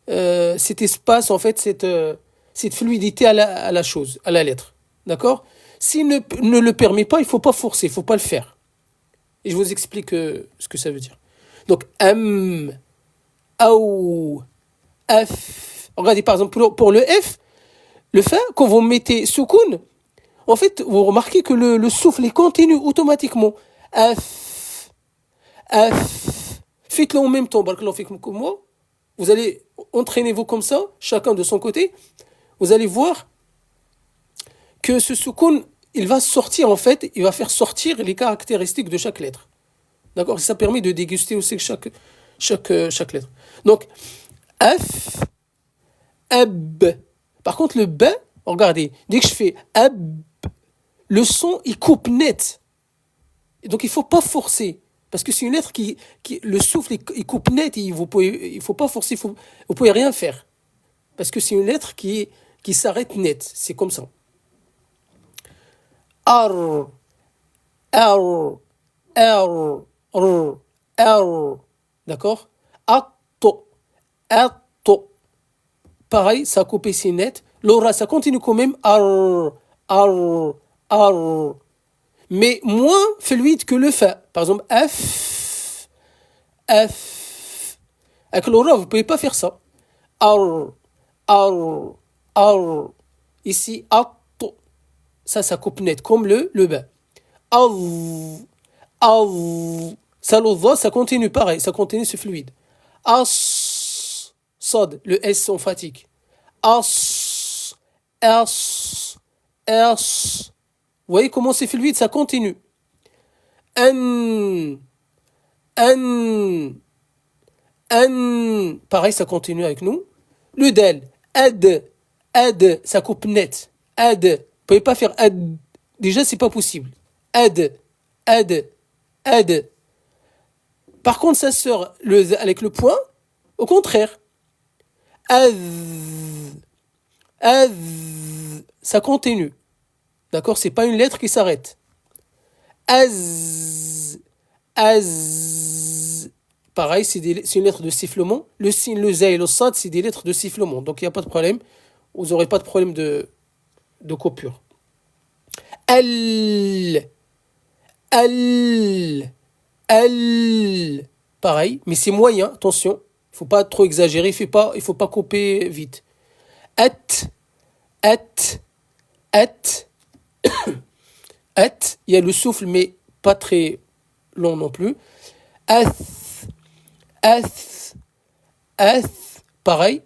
Speaker 1: cet espace, en fait, cette fluidité à la chose, à la lettre. D'accord? S'il ne le permet pas, il ne faut pas forcer, il ne faut pas le faire. Et je vous explique ce que ça veut dire. Donc, am, aou, f. Regardez, par exemple, pour le f, le fa, quand vous mettez soukoun, en fait, vous remarquez que le souffle est continu automatiquement. F, f. Faites-le en même temps, comme moi. Vous allez entraînez-vous comme ça, chacun de son côté. Vous allez voir que ce soukoun, il va sortir en fait, il va faire sortir les caractéristiques de chaque lettre. D'accord? Ça permet de déguster aussi chaque lettre. Donc, F, ab. Par contre, le B, regardez, dès que je fais ab, le son, il coupe net. Et donc, il ne faut pas forcer. Parce que c'est une lettre le souffle, il coupe net. Il ne faut pas forcer, vous ne pouvez rien faire. Parce que c'est une lettre qui s'arrête net. C'est comme ça. Ar, ar, ar, r, r. D'accord? Atto, atto. Pareil, ça a coupé, c'est net. L'aura, ça continue quand même. Ar, ar, ar. Mais moins fluide que le fa. Par exemple, F, F. Avec l'aura, vous ne pouvez pas faire ça. Ar, ar, ar. Ici, at. Ça coupe net, comme le ba. Al, al. Ça continue pareil, ça continue, c'est fluide. As, sad, le S on fatigue. As, as, as. Vous voyez comment c'est fluide, ça continue. An, an, An, pareil, ça continue avec nous. Le del, ad, ça coupe net. Ad, vous pouvez pas faire ad. Déjà, c'est pas possible. Ad, ad. Par contre, ça sort avec le point, au contraire. Az, az, ça continue. D'accord, c'est pas une lettre qui s'arrête. Az, pareil, c'est une lettre de sifflement. Le sin, le za et le sad, c'est des lettres de sifflement. Donc il n'y a pas de problème. Vous n'aurez pas de problème de coupure. Al, al, al. Pareil, mais c'est moyen, attention. Il ne faut pas trop exagérer, il faut pas couper vite. At, at. Il y a le souffle, mais pas très long non plus. Ath, pareil.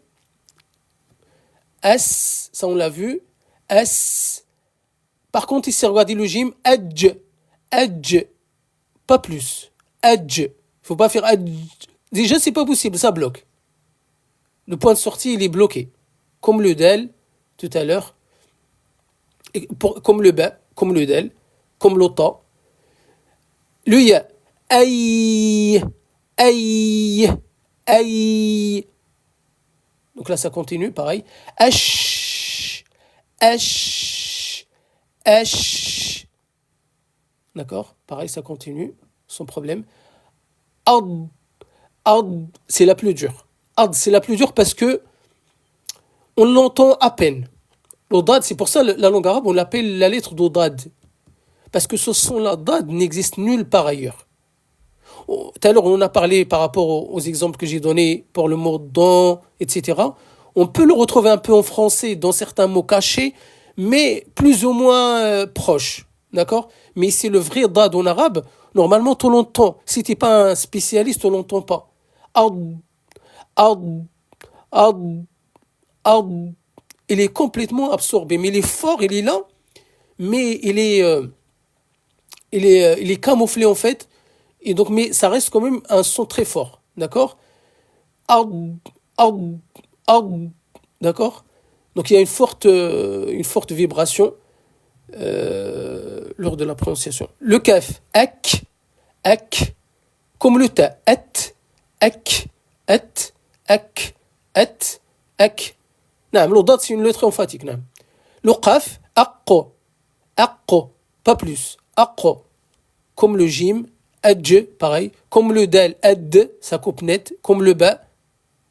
Speaker 1: As, ça on l'a vu. As. Par contre, ici, regardez le jim. Adj. Pas plus. Adj. Il faut pas faire adj. Déjà, c'est pas possible, ça bloque. Le point de sortie, il est bloqué. Comme le del, tout à l'heure. Comme le ba, comme le del, comme l'ota. Le ya. Aïe. Donc là, ça continue, pareil. Ash. D'accord, pareil, ça continue, sans problème. Ad, c'est la plus dure. Ad, c'est la plus dure parce que on l'entend à peine. L'odad, c'est pour ça la langue arabe, on l'appelle la lettre d'odad. Parce que ce son-là, dad, n'existe nulle part ailleurs. Tout à l'heure, on en a parlé par rapport aux exemples que j'ai donnés pour le mot dans, etc. On peut le retrouver un peu en français dans certains mots cachés, mais plus ou moins proches. D'accord? Mais c'est le vrai dad en arabe, normalement, on l'entend. Si tu n'es pas un spécialiste, on ne l'entend pas. Ad, ad. Il est complètement absorbé. Mais il est fort, il est là, mais il est camouflé en fait. Et donc, mais ça reste quand même un son très fort. D'accord? D'accord? Donc il y a une forte vibration lors de la prononciation. Le kaf, ak, comme le ta, ak. Non, l'odad, c'est une lettre emphatique. Non. Le qaf, aqo, pas plus. Aqo, comme le jim, adj, pareil. Comme le dal, ad, ça coupe net. Comme le ba,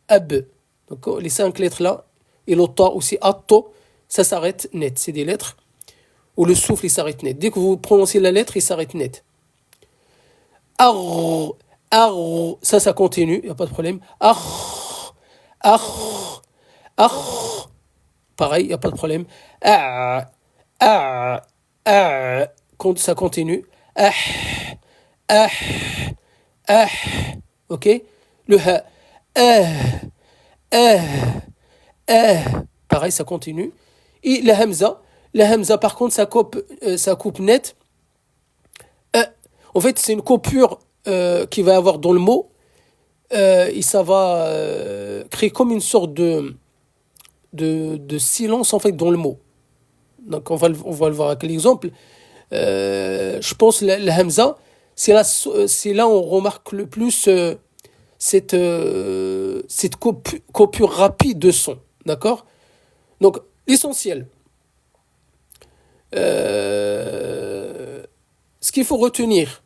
Speaker 1: ab. Donc les 5 lettres là, et le ta aussi, atto, ça s'arrête net. C'est des lettres où le souffle il s'arrête net. Dès que vous prononcez la lettre, il s'arrête net. Ar, ça continue, il n'y a pas de problème. Ar, pareil, il n'y a pas de problème. Quand ça continue. Ok? Le ha, pareil, ça continue. Et la hamza, par contre, ça coupe net. En fait, c'est une coupure qu'il va y avoir dans le mot. Et ça va créer comme une sorte de silence en fait dans le mot. Donc on va le voir avec l'exemple. Je pense la hamza, c'est là où on remarque le plus cette coupure rapide de son. D'accord? Donc l'essentiel. Ce qu'il faut retenir,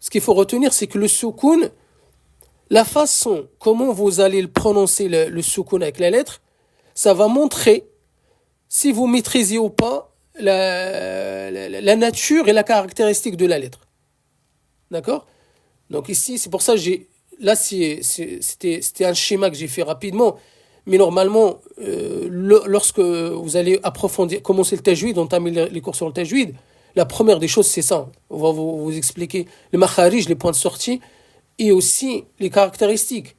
Speaker 1: c'est que le soukoun, la façon comment vous allez le prononcer le soukoun avec la lettre, ça va montrer si vous maîtrisez ou pas la nature et la caractéristique de la lettre. D'accord? Donc ici, c'est pour ça que c'était un schéma que j'ai fait rapidement, mais normalement, lorsque vous allez approfondir, commencer le tajwid, entamer les cours sur le tajwid, la première des choses, c'est ça. On va vous expliquer le makharij, les points de sortie, et aussi les caractéristiques.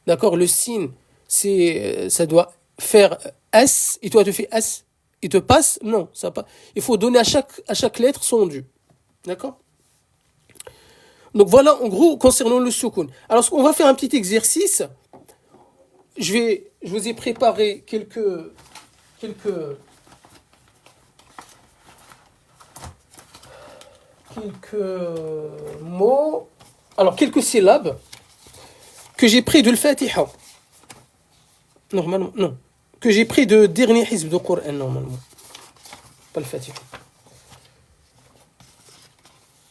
Speaker 1: D'accord? Le signe, ça doit faire S, et toi tu fais S, il te passe? Non, ça pas. Il faut donner à chaque lettre son dû. D'accord? Donc voilà, en gros, concernant le soukoun. Alors, on va faire un petit exercice. Je vous ai préparé quelques, quelques mots, alors quelques syllabes que j'ai pris de l'Fatiha. Normalement, non. Que j'ai pris de dernier hizb de Coran, normalement. Pas le Fatiha.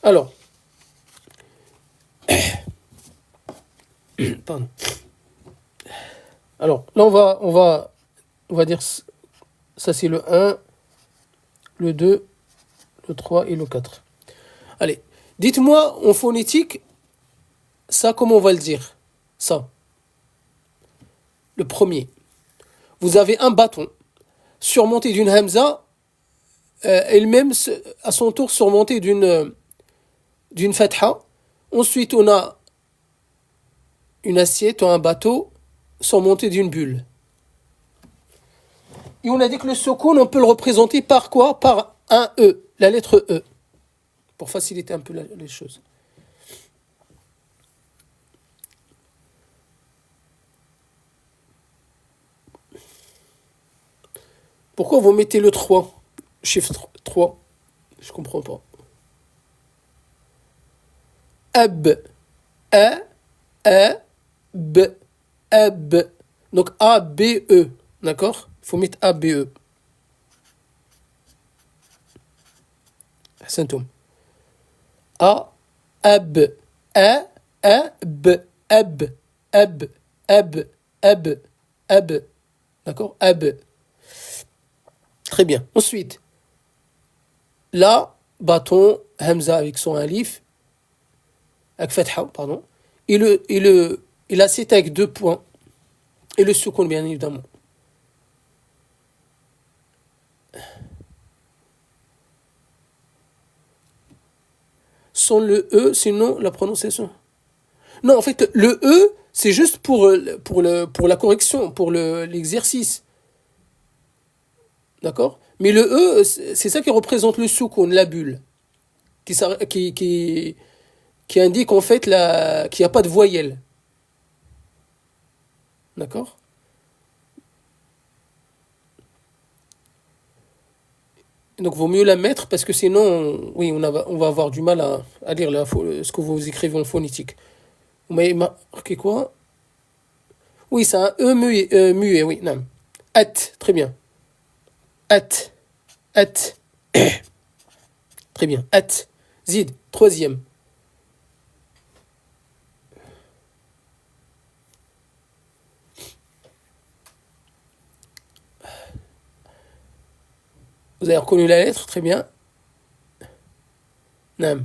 Speaker 1: Alors, pardon. Alors, là, on va dire, ça c'est le 1, le 2, le 3 et le 4. Allez, dites-moi en phonétique, ça, comment on va le dire? Ça. Le premier. Vous avez un bâton surmonté d'une hamza, elle-même à son tour surmontée d'une fatha. Ensuite, on a une assiette ou un bateau surmonté d'une bulle. Et on a dit que le soukoun, on peut le représenter par quoi? Par un E, la lettre E, pour faciliter un peu les choses. Pourquoi vous mettez le 3, chiffre 3? Je comprends pas. Ab, A, A, B, Ab. Donc A, B, E. D'accord? Il faut mettre A, B, E. Symptôme. A, Ab, A, A, B, Ab, Ab, Ab, Ab, Ab. D'accord? Ab. Très bien. Ensuite, là, bâton, Hamza avec son alif, avec Fatha, pardon, et l'assiette avec 2 points, et le soukoun, bien évidemment. Sans le E, sinon la prononciation. Non, en fait, le E, c'est juste pour la correction, pour l'exercice. D'accord? Mais le E, c'est ça qui représente le soukoun, la bulle, qui indique en fait qu'il n'y a pas de voyelle. D'accord? Donc, vaut mieux la mettre parce que sinon, oui, on va avoir du mal à lire ce que vous écrivez en phonétique. Vous m'avez marqué quoi? Oui, c'est un E muet, muet oui. Non. At, très bien. At, at. Très bien. At. Zid, troisième. Vous avez reconnu la lettre, très bien. Non.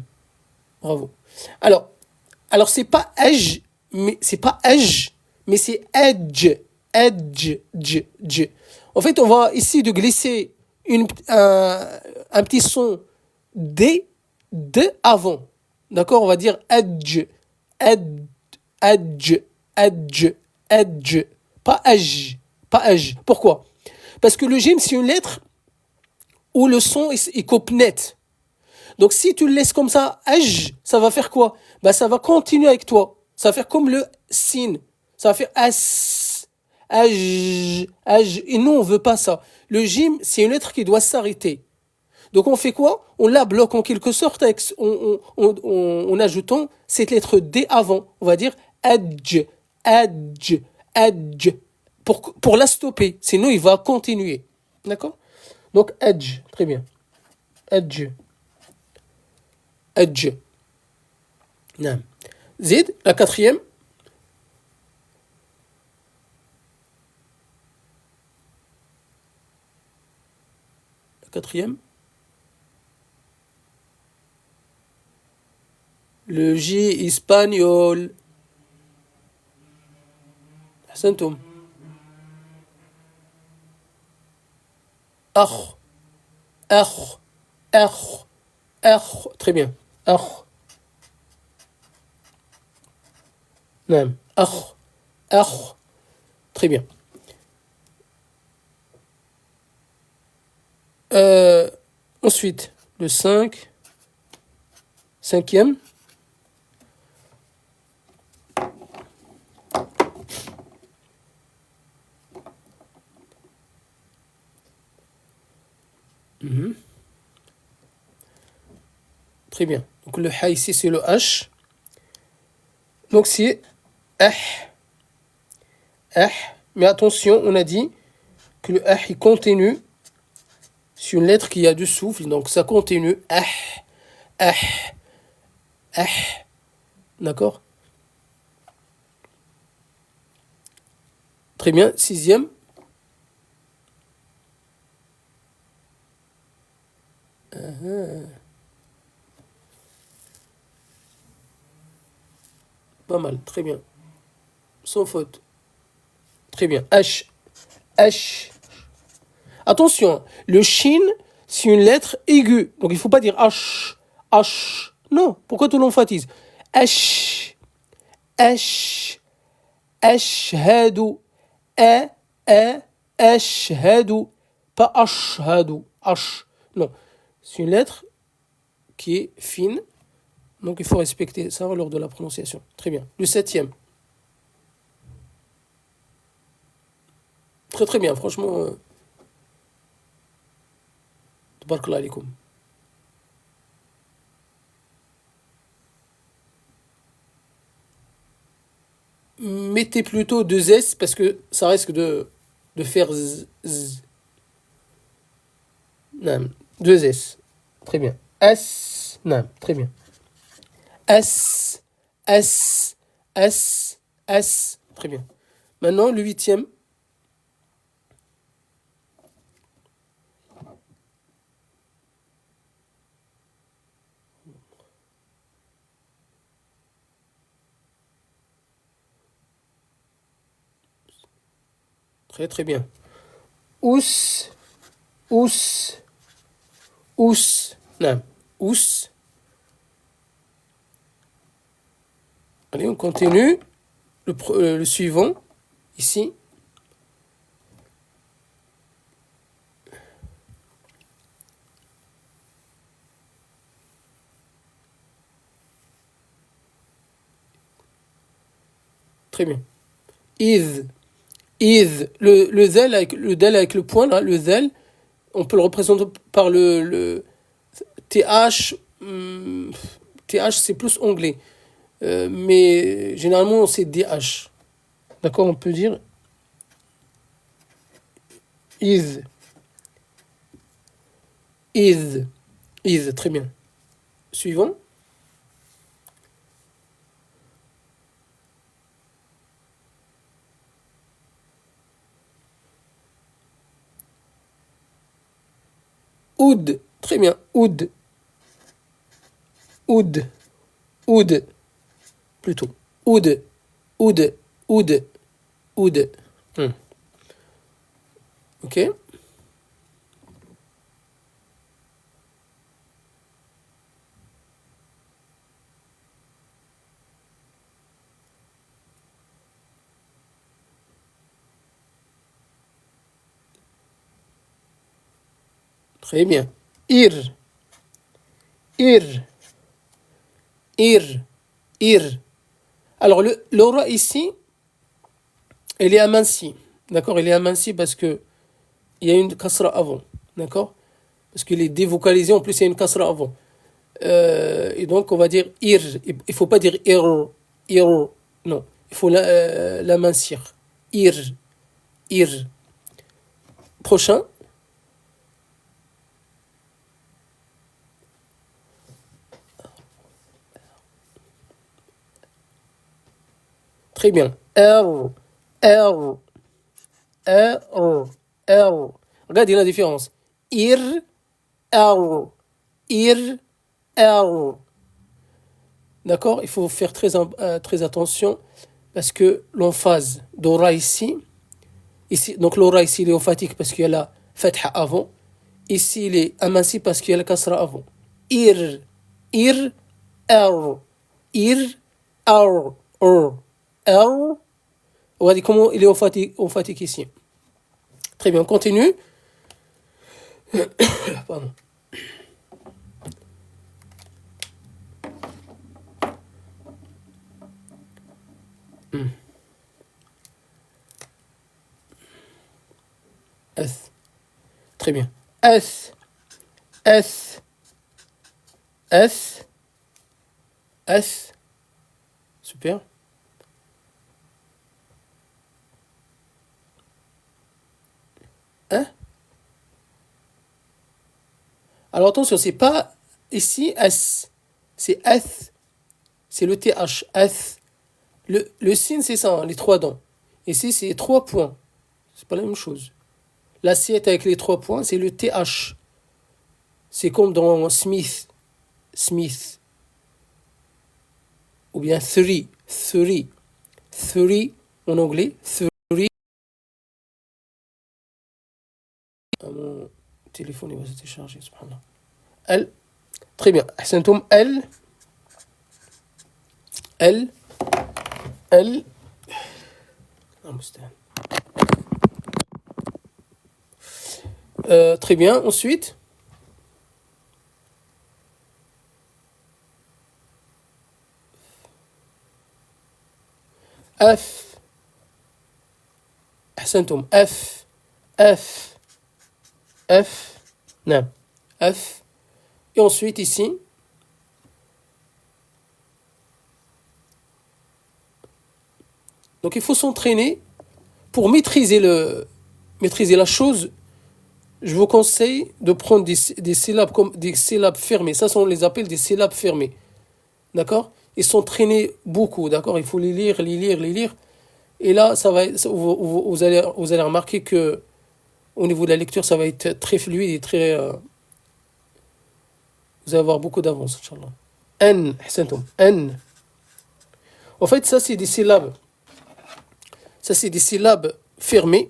Speaker 1: Bravo. Alors c'est pas edge, mais c'est pas edge, mais c'est edge, edge, edge. En fait, on va ici de glisser un petit son D de avant. D'accord? On va dire edge, edge, edge, edge, edge. Pas edge, pas edge. Pourquoi? Parce que le gym, c'est une lettre où le son il coupe net. Donc si tu le laisses comme ça, aj, ça va faire quoi? Bah ça va continuer avec toi. Ça va faire comme le sin. Ça va faire as, aj, aj. Et nous on veut pas ça. Le jim, c'est une lettre qui doit s'arrêter. Donc on fait quoi? On la bloque en quelque sorte en ajoutant cette lettre D avant. On va dire adj, adj, adj. Pour la stopper. Sinon il va continuer. D'accord? Donc adj, très bien. Adj. Edge. Non. Zid, la quatrième. La quatrième. Le J espagnol. Symptôme. Ach. Ach. Ach. Ach. Très bien. Ach. Non. Ach. Ach. Très bien. Ensuite, le 5. Cinquième. Mhm. Très bien. Donc le ha ici, c'est le H. Donc c'est ah, ah. Mais attention, on a dit que le ah il continue sur une lettre qui a du souffle. Donc ça continue. Ah, ah, ah. D'accord? Très bien. Sixième. Pas mal. Très bien. Sans faute. Très bien. H. H. Attention, le shin, c'est une lettre aiguë. Donc il ne faut pas dire H. H. Non. Pourquoi tu l'emphatises? H. H. Ashhadu. A. A. Ashhadu. Pas ashhadu. H. Non. C'est une lettre qui est fine. Donc il faut respecter ça lors de la prononciation. Très bien. Le septième. Très très bien. Franchement, tabarakallah alaikum. Mettez plutôt deux S parce que ça risque de faire z. Non, deux S. Très bien. S. Non, très bien. S. S. S. S. Très bien. Maintenant, le huitième. Très très bien. Ous. Ous. Ous. Non. Ous. Allez, on continue. Le suivant. Ici. Très bien. Id. Id. Le del avec le point, là, le del, on peut le représenter par le TH. TH, c'est plus anglais. Mais généralement, c'est DH. D'accord, on peut dire is. Is. Is, très bien. Suivant. Oud. Très bien. Oud. Oud. Oud. Plutôt. Oud. Oud. Oud. Oud. Ok. Très bien. Ir. Ir. Ir. Ir. Alors, l'aura ici, elle est amincie. D'accord? Elle est amincie parce que il y a une kasra avant. D'accord? Parce qu'il est dévocalisé, en plus il y a une kasra avant. Et donc on va dire ir. Il ne faut pas dire ir. Ir. Non. Il faut l'amincir. Ir. Ir. Prochain. Très bien. R. R. R. R. Regardez la différence. Ir. R. Ir. R. D'accord? Il faut faire très attention parce que l'emphase d'aura ici, donc l'aura ici, il est emphatique parce qu'il y a la fatha avant. Ici, il est aminci parce qu'il y a la kasra avant. Ir, ir, ar, ir, ar, ar, ar. On va dire comment il est emphatique ici. Très bien, on continue. Pardon. As. Très bien. As. S, S, S. Super. Hein? Alors attention, c'est pas ici S, c'est S, c'est le TH, S. Le sin, c'est ça, hein, les trois dents. Ici, c'est 3 points. C'est pas la même chose. L'assiette avec les 3 points, c'est le TH. C'est comme dans Smith, Smith. Ou bien three, three, three en anglais, three. Ah, mon téléphone il va se décharger, subhanallah. L, très bien. Ahsantoum, L, L, L. Ah, moustan. Très bien, ensuite. F, ahsantoum, F, F, F, non, F. Et ensuite ici, donc il faut s'entraîner pour maîtriser la chose. Je vous conseille de prendre des syllabes comme des syllabes fermées. Ça, on les appelle des syllabes fermées. D'accord? Et s'entraîner beaucoup. D'accord? Il faut les lire, les lire, les lire. Et là, vous allez remarquer que au niveau de la lecture, ça va être très fluide et très. Vous allez avoir beaucoup d'avance, Inch'Allah. N, ahsantoum, N. En fait, ça, c'est des syllabes. Ça, c'est des syllabes fermées.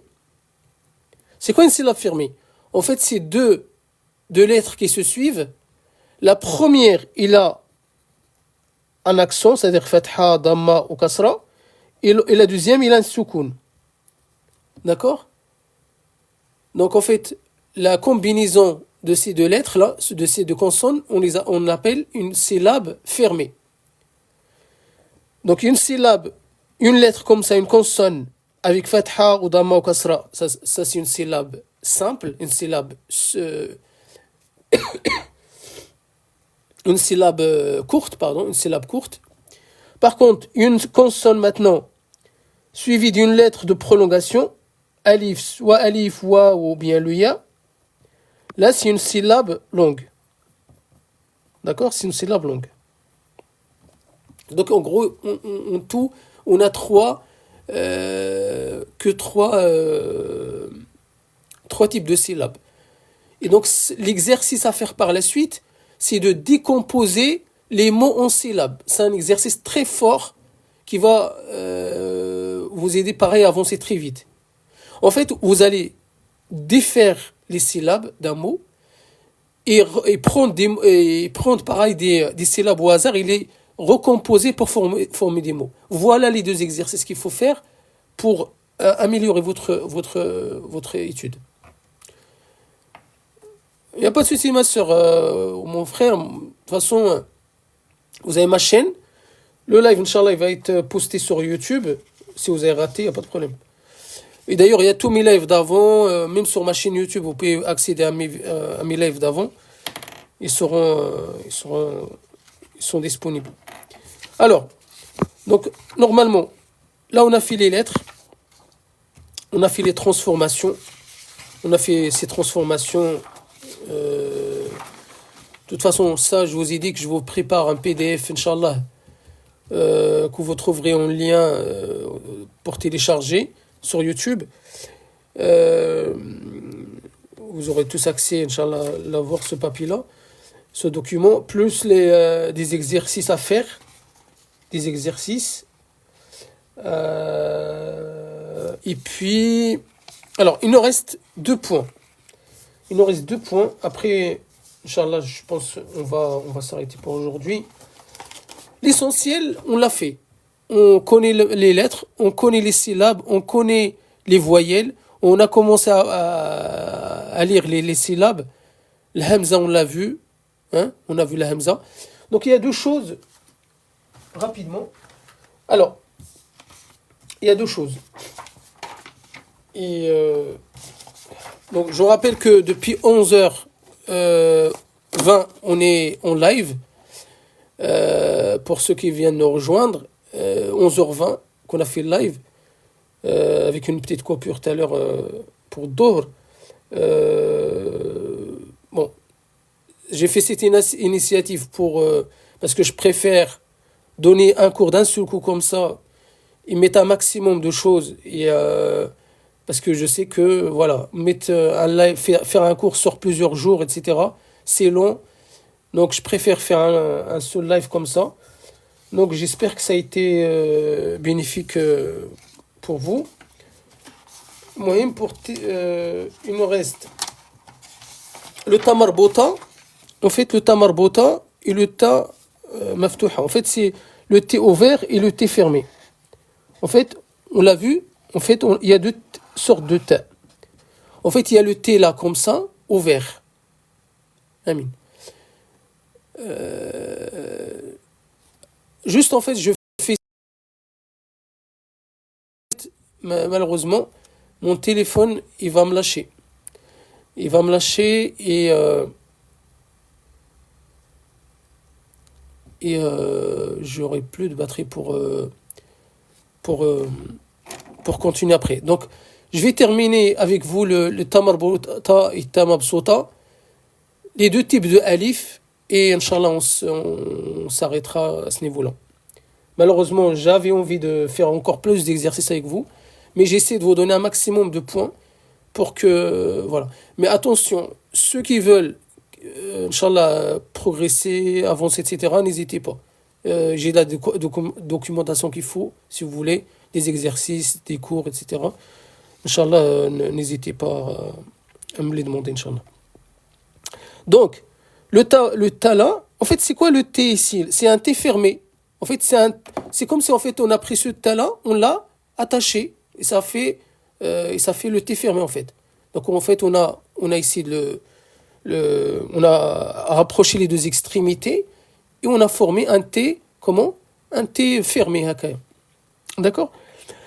Speaker 1: C'est quoi une syllabe fermée? En fait, c'est deux lettres qui se suivent. La première, il a un accent, c'est-à-dire fatha, damma ou kasra. Et la deuxième, il a un soukoun. D'accord? Donc, en fait, la combinaison de ces deux lettres-là, de ces deux consonnes, on appelle une syllabe fermée. Donc, une syllabe, une lettre comme ça, une consonne, avec fatha ou damma ou kasra, ça c'est une syllabe simple, une syllabe courte, pardon, une syllabe courte. Par contre, une consonne maintenant, suivie d'une lettre de prolongation, alif, soit alif, wa ou bien le ya, là c'est une syllabe longue. D'accord? C'est une syllabe longue. Donc en gros, en tout, on a trois types de syllabes. Et donc l'exercice à faire par la suite, c'est de décomposer les mots en syllabes. C'est un exercice très fort qui va vous aider pareil à avancer très vite. En fait, vous allez défaire les syllabes d'un mot et prendre pareil des syllabes au hasard et les recomposer pour former des mots. Voilà les deux exercices qu'il faut faire pour améliorer votre étude. Il n'y a pas de souci, ma soeur ou mon frère. De toute façon, vous avez ma chaîne. Le live, Inch'Allah, il va être posté sur YouTube. Si vous avez raté, il n'y a pas de problème. Et d'ailleurs, il y a tous mes lives d'avant. Même sur ma chaîne YouTube, vous pouvez accéder à mes lives d'avant. Ils sont disponibles. Alors, donc, normalement, là, on a fait les lettres. On a fait les transformations. On a fait ces transformations. De toute façon, ça, je vous ai dit que je vous prépare un PDF, Inch'Allah, que vous trouverez en lien pour télécharger sur YouTube. Vous aurez tous accès, Inch'Allah, à voir ce papier-là, ce document, plus des exercices à faire, des exercices. Et puis, alors, il nous reste 2 points. Il nous reste 2 points. Après, Inch'Allah, je pense on va s'arrêter pour aujourd'hui. L'essentiel, on l'a fait. On connaît les lettres, on connaît les syllabes, on connaît les voyelles. On a commencé à lire les syllabes. Le hamza, on l'a vu. Hein? On a vu la hamza. Donc, il y a 2 choses, rapidement. Alors, il y a 2 choses. Et donc, je vous rappelle que depuis 11h, 20, on est en live. Pour ceux qui viennent nous rejoindre, 11h20, qu'on a fait le live, avec une petite coupure tout à l'heure pour Dohr. Bon, j'ai fait cette initiative parce que je préfère donner un cours d'un seul coup comme ça, et mettre un maximum de choses, parce que je sais que, voilà, mettre un live, faire un cours sur plusieurs jours, etc., c'est long. Donc, je préfère faire un seul live comme ça. Donc, j'espère que ça a été bénéfique pour vous. Moi, il me reste le tamar bota. En fait, le tamar bota et le ta maftouha. En fait, c'est le thé ouvert et le thé fermé. En fait, on l'a vu. En fait, il y a deux sortes de thé. En fait, il y a le thé là, comme ça, ouvert. Amin. Juste, en fait, je fais malheureusement, mon téléphone, il va me lâcher. Il va me lâcher et j'aurai plus de batterie pour, euh, pour continuer après. Donc, je vais terminer avec vous le tamar bota et tamar sota, les deux types de alif, et Inch'Allah, on s'arrêtera à ce niveau-là. Malheureusement, j'avais envie de faire encore plus d'exercices avec vous, mais j'essaie de vous donner un maximum de points pour que, voilà. Mais attention, ceux qui veulent, Inch'Allah, progresser, avancer, etc., n'hésitez pas. J'ai la documentation qu'il faut, si vous voulez, des exercices, des cours, etc. Inch'Allah, n'hésitez pas à me les demander, Inch'Allah. Donc, le ta là, en fait, c'est quoi le thé ici? C'est un thé fermé. En fait, c'est comme si en fait on a pris ce ta là, on l'a attaché et ça fait le thé fermé en fait. Donc en fait, on a ici on a rapproché les deux extrémités et on a formé un thé, comment? Un thé fermé, hakaya. D'accord?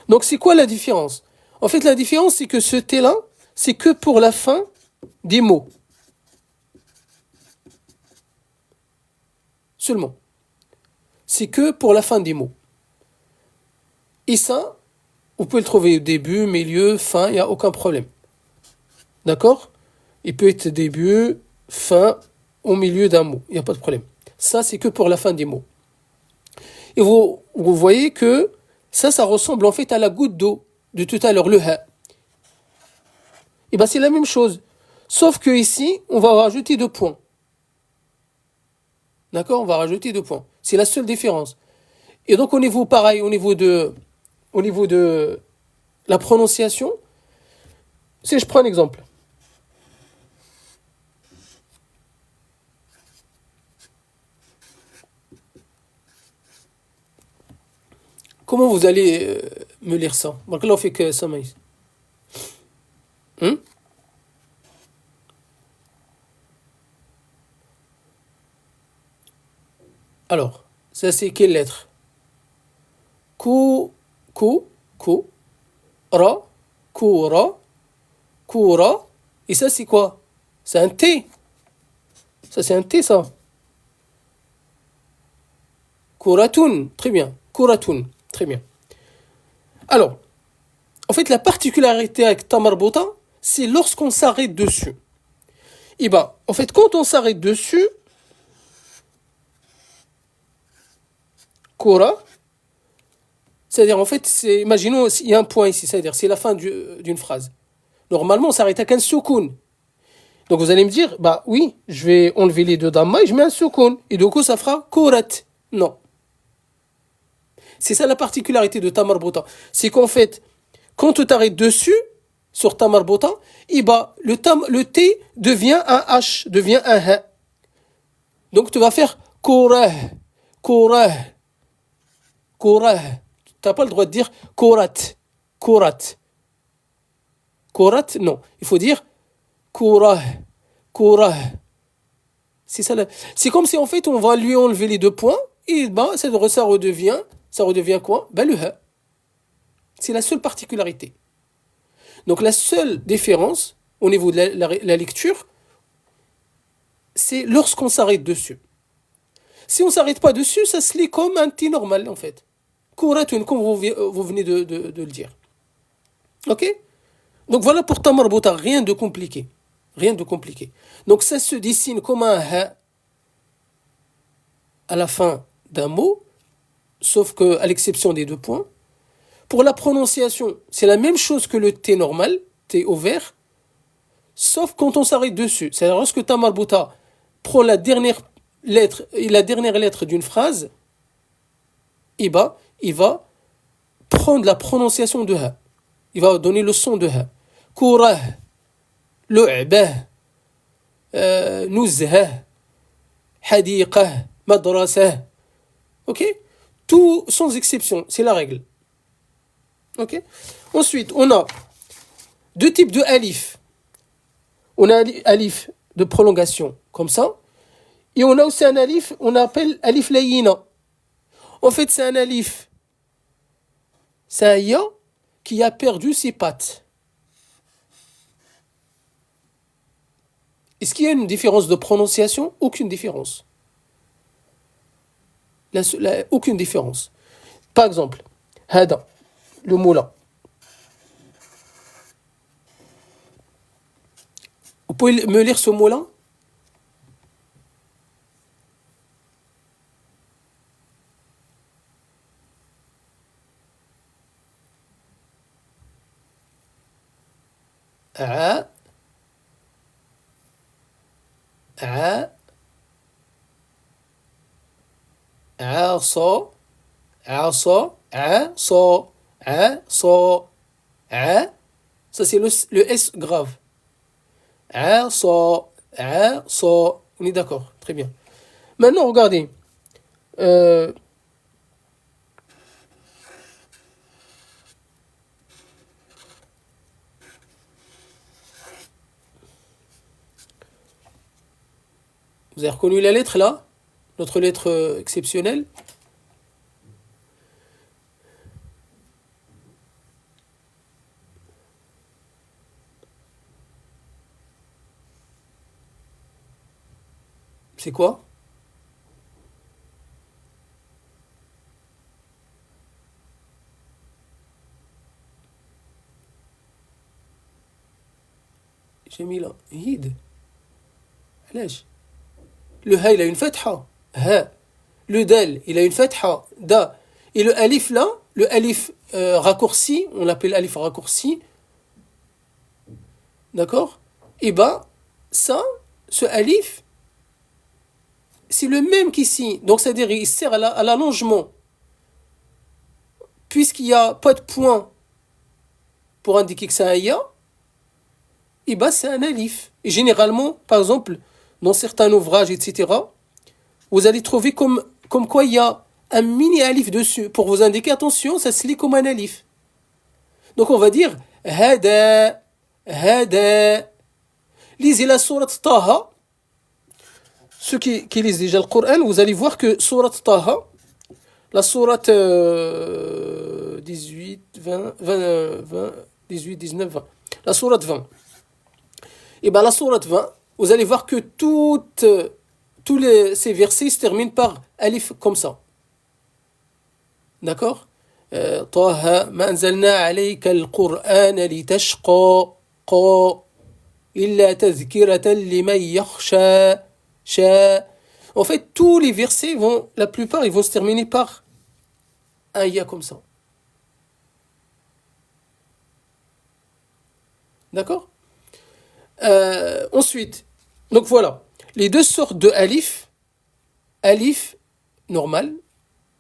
Speaker 1: Donc c'est quoi la différence? En fait, la différence, c'est que ce thé là, c'est que pour la fin des mots seulement. C'est que pour la fin des mots. Et ça, vous pouvez le trouver au début, milieu, fin, il n'y a aucun problème. D'accord? Il peut être début, fin, au milieu d'un mot, il n'y a pas de problème. Ça, c'est que pour la fin des mots. Et vous voyez que ça ressemble en fait à la goutte d'eau de tout à l'heure, le ha. Et bien c'est la même chose. Sauf que ici, on va rajouter 2 points. D'accord? On va rajouter 2 points. C'est la seule différence. Et donc au niveau pareil, au niveau de la prononciation, si je prends un exemple. Comment vous allez me lire ça? Donc là, on fait que ça, maïs. Hein? Alors, ça c'est quelle lettre? Kou, kou, kou, ra, koura, koura. Et ça c'est quoi? C'est un T. Ça c'est un T, ça. Kouratun. Très bien. Kouratun. Très bien. Alors, en fait, la particularité avec Tamarbota, c'est lorsqu'on s'arrête dessus. Et ben, en fait, quand on s'arrête dessus, Koura, c'est-à-dire, en fait, imaginons, il y a un point ici, c'est-à-dire, c'est la fin d'une phrase. Normalement, on s'arrête à 15 soukoun. Donc, vous allez me dire, bah oui, je vais enlever les deux damma et je mets un soukoun. Et du coup, ça fera kourat. Non. C'est ça la particularité de Tamarbota. C'est qu'en fait, quand tu t'arrêtes dessus, sur Tamarbota, et bah, le T devient un H, devient un H. Donc, tu vas faire kourah, kourah, kourah. Tu n'as pas le droit de dire kourat, kourat. Kourat, non. Il faut dire kourah, kourah. C'est comme si en fait on va lui enlever les 2 points et ben ça redevient quoi? Ben le ha. C'est la seule particularité. Donc la seule différence au niveau de la lecture, c'est lorsqu'on s'arrête dessus. Si on ne s'arrête pas dessus, ça se lit comme un T normal, en fait. Kuratun, comme vous venez de le dire. Ok? Donc voilà pour ta marbuta, rien de compliqué. Rien de compliqué. Donc ça se dessine comme un ha à la fin d'un mot, sauf que à l'exception des deux points. Pour la prononciation, c'est la même chose que le T normal, T ouvert, sauf quand on s'arrête dessus. C'est-à-dire lorsque ta marbuta prend la dernière lettre d'une phrase, il va prendre la prononciation de ha. Il va donner le son de ha. Kurah, lu'bah, nuzhah, hadiqah, madrasah. Ok? Tout sans exception, c'est la règle. Ok? Ensuite, on a deux types de alif. On a un alif de prolongation, comme ça. Et on a aussi un alif, on appelle alif layina. En fait, c'est un alif, c'est un ya qui a perdu ses pattes. Est-ce qu'il y a une différence de prononciation? Aucune différence. Aucune différence. Par exemple, hada, le mot là. Vous pouvez me lire ce mot-là? A, a, عصا عصا عصا عصا ع. Ça c'est le S grave. عصا عصا. On est d'accord, très bien. Maintenant regardez. Euh, vous avez reconnu la lettre là? Notre lettre exceptionnelle? C'est quoi? J'ai mis là. Hid. علاش؟ Le ha il a une fatha. Ha. Le dal il a une fatha. Da. Et le alif là, le alif raccourci, on l'appelle alif raccourci. D'accord? Et ben, ça, ce alif, c'est le même qu'ici. Donc, c'est-à-dire, il sert à l'allongement. Puisqu'il n'y a pas de point pour indiquer que c'est un ya, et ben, c'est un alif. Et généralement, par exemple, dans certains ouvrages, etc., vous allez trouver comme quoi il y a un mini alif dessus pour vous indiquer, attention, ça se lit comme un alif. Donc, on va dire hada, hada. Lisez la sourate Taha. Ceux qui lisent déjà le Coran, vous allez voir que sourate Taha, la sourate 18, 20, 18, 19, 20. La sourate 20. Et bien la sourate 20, vous allez voir que tous ces versets se terminent par alif comme ça. D'accord? Taha, ma anzalna alayka al-Qur'an litashqa, qa. إلا تذكرة لمن يخشى شاء. En fait, tous les versets la plupart, ils vont se terminer par un ya comme ça. D'accord? Ensuite, donc voilà, les deux sortes de alif, alif normal,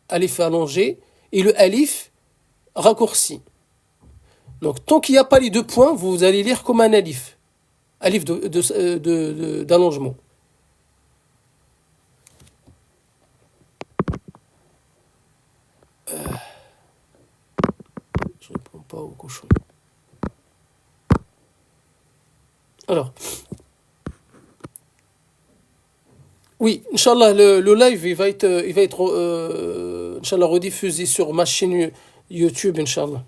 Speaker 1: alif allongé, et le alif raccourci. Donc, tant qu'il n'y a pas les deux points, vous allez lire comme un alif. Alif d'allongement. Je ne réponds pas au cochon. Alors. Oui, Inch'Allah, le live, il va être Inch'Allah, rediffusé sur ma chaîne YouTube, Inch'Allah.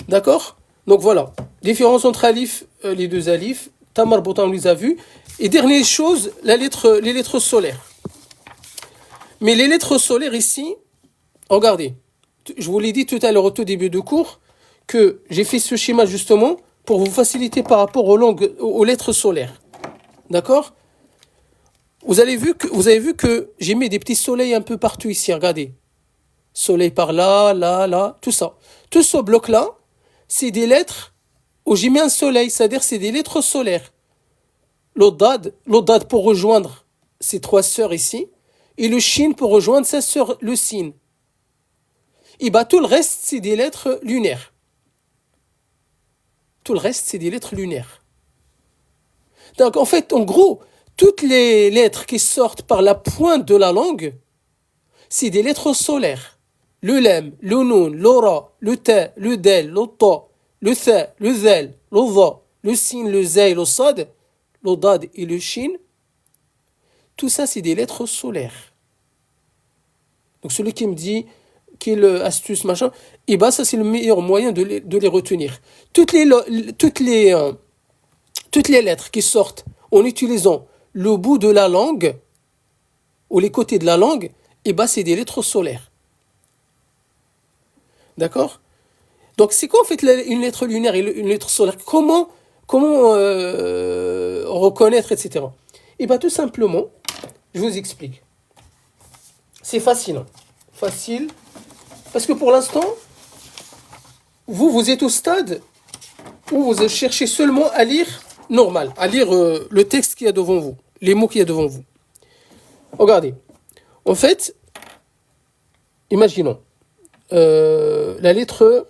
Speaker 1: D'accord? Donc voilà. Différence entre alif, les deux alifs. Ta marbuta, on les a vus. Et dernière chose, les lettres solaires. Mais les lettres solaires ici, regardez, je vous l'ai dit tout à l'heure au tout début de cours, que j'ai fait ce schéma justement pour vous faciliter par rapport aux lettres solaires. D'accord? Vous avez vu que j'ai mis des petits soleils un peu partout ici, regardez. Soleil par là, là, là, tout ça. Tout ce bloc-là, c'est des lettres où j'ai mis un soleil, c'est-à-dire c'est des lettres solaires. L'Odad pour rejoindre ses trois sœurs ici, et le Shin pour rejoindre sa sœur, le Sin. Et bah tout le reste, c'est des lettres lunaires. Tout le reste, c'est des lettres lunaires. Donc en fait, en gros, toutes les lettres qui sortent par la pointe de la langue, c'est des lettres solaires. Le lem, le noun, l'aura, le ta, le del, le ta, le tha, le zel, le dha, le sin, le zay, le sad, le dad et le shin, tout ça c'est des lettres solaires. Donc celui qui me dit quelle astuce machin, et bah ça c'est le meilleur moyen de les retenir. Toutes les lettres qui sortent en utilisant le bout de la langue ou les côtés de la langue, et bah c'est des lettres solaires. D'accord? Donc c'est quoi en fait une lettre lunaire et une lettre solaire? Comment reconnaître, etc. Et bien tout simplement, je vous explique. C'est facile. Hein. Facile. Parce que pour l'instant, vous êtes au stade où vous cherchez seulement à lire normal, à lire le texte qu'il y a devant vous, les mots qu'il y a devant vous. Regardez. En fait, imaginons la lettre.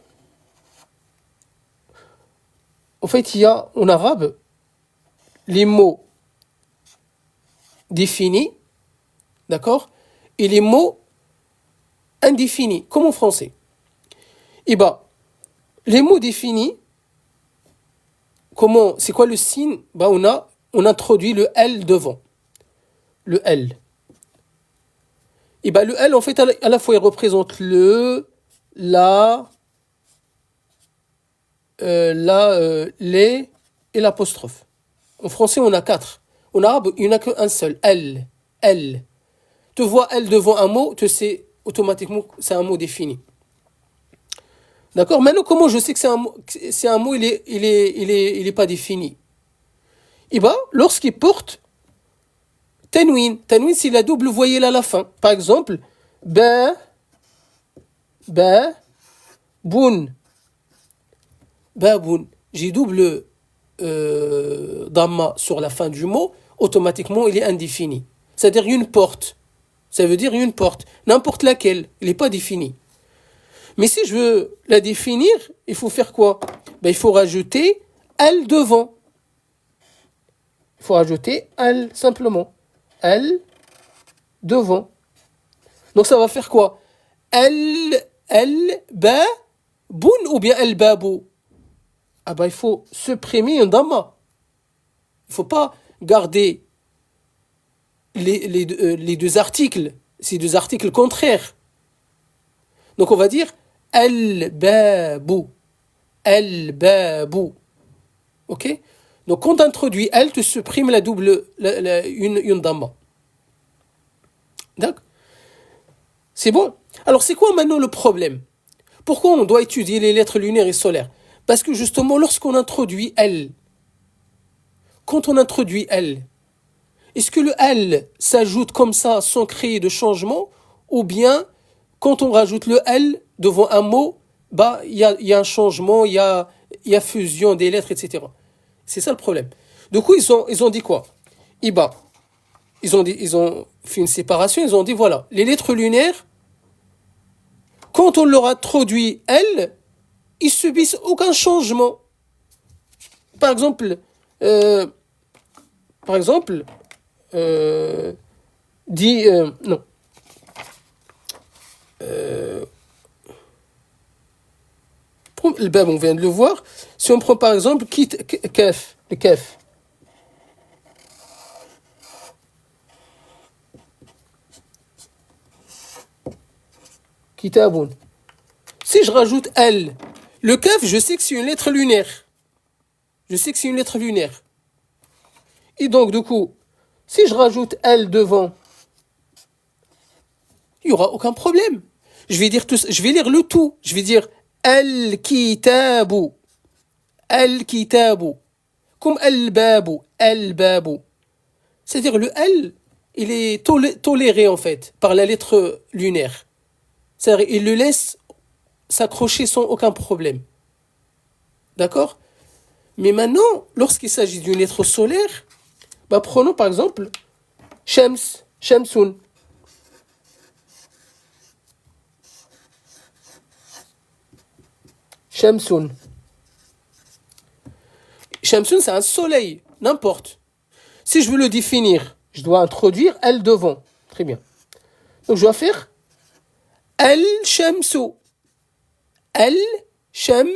Speaker 1: En fait, il y a en arabe les mots définis, d'accord, et les mots indéfinis, comme en français. Et bah, les mots définis, c'est quoi le signe? Bah, on introduit le L devant. Le L. Et bah, le L, en fait, à la fois, il représente le, la, les et l'apostrophe. En français, on a 4. En arabe, il n'y en a qu'un seul. L. L. Tu vois L devant un mot, tu sais automatiquement que c'est un mot défini. D'accord? Maintenant, comment je sais que c'est un mot, il est pas défini? Et bah, lorsqu'il porte tanwin. Tanwin, c'est la double voyelle à la fin. Par exemple, ba, boun. Baboun, j'ai double damma sur la fin du mot, automatiquement il est indéfini. C'est-à-dire une porte. Ça veut dire une porte. N'importe laquelle. Il n'est pas défini. Mais si je veux la définir, il faut faire quoi? Il faut rajouter al devant. Il faut rajouter al simplement. Al devant. Donc ça va faire quoi? Ba, boun ou bien al babou? Ah il faut supprimer un damma. Il ne faut pas garder les deux articles, ces deux articles contraires. Donc on va dire al-babou. Al-babou. Ok? Donc quand tu introduis al, tu supprimes la double, une damma. D'accord? C'est bon? Alors c'est quoi maintenant le problème? Pourquoi on doit étudier les lettres lunaires et solaires? Parce que justement, lorsqu'on introduit L, quand on introduit L, est-ce que le L s'ajoute comme ça sans créer de changement? Ou bien, quand on rajoute le L devant un mot, il y a un changement, il y a fusion des lettres, etc. C'est ça le problème. Du coup, ils ont dit quoi? Ils ont fait une séparation, ils ont dit voilà, les lettres lunaires, quand on leur introduit L, ils subissent aucun changement. Par exemple, dit non. Le bab, on vient de le voir. Si on prend par exemple kef, le kef. Kitaboun. Si je rajoute L, le kaf, je sais que c'est une lettre lunaire. Je sais que c'est une lettre lunaire. Et donc, du coup, si je rajoute L devant, il n'y aura aucun problème. Je vais lire le tout. Je vais dire Al-Kitabu. Al-Kitabu. Comme Al-Babu. Al-Babu. C'est-à-dire le L, il est toléré en fait par la lettre lunaire. C'est-à-dire il le laisse s'accrocher sans aucun problème. D'accord? Mais maintenant, lorsqu'il s'agit d'une lettre solaire, bah prenons par exemple Shams, Shamsun. Shamsun. Shamsun, c'est un soleil, n'importe. Si je veux le définir, je dois introduire L devant. Très bien. Donc je dois faire Al-Shamsu. Al-Shamsu.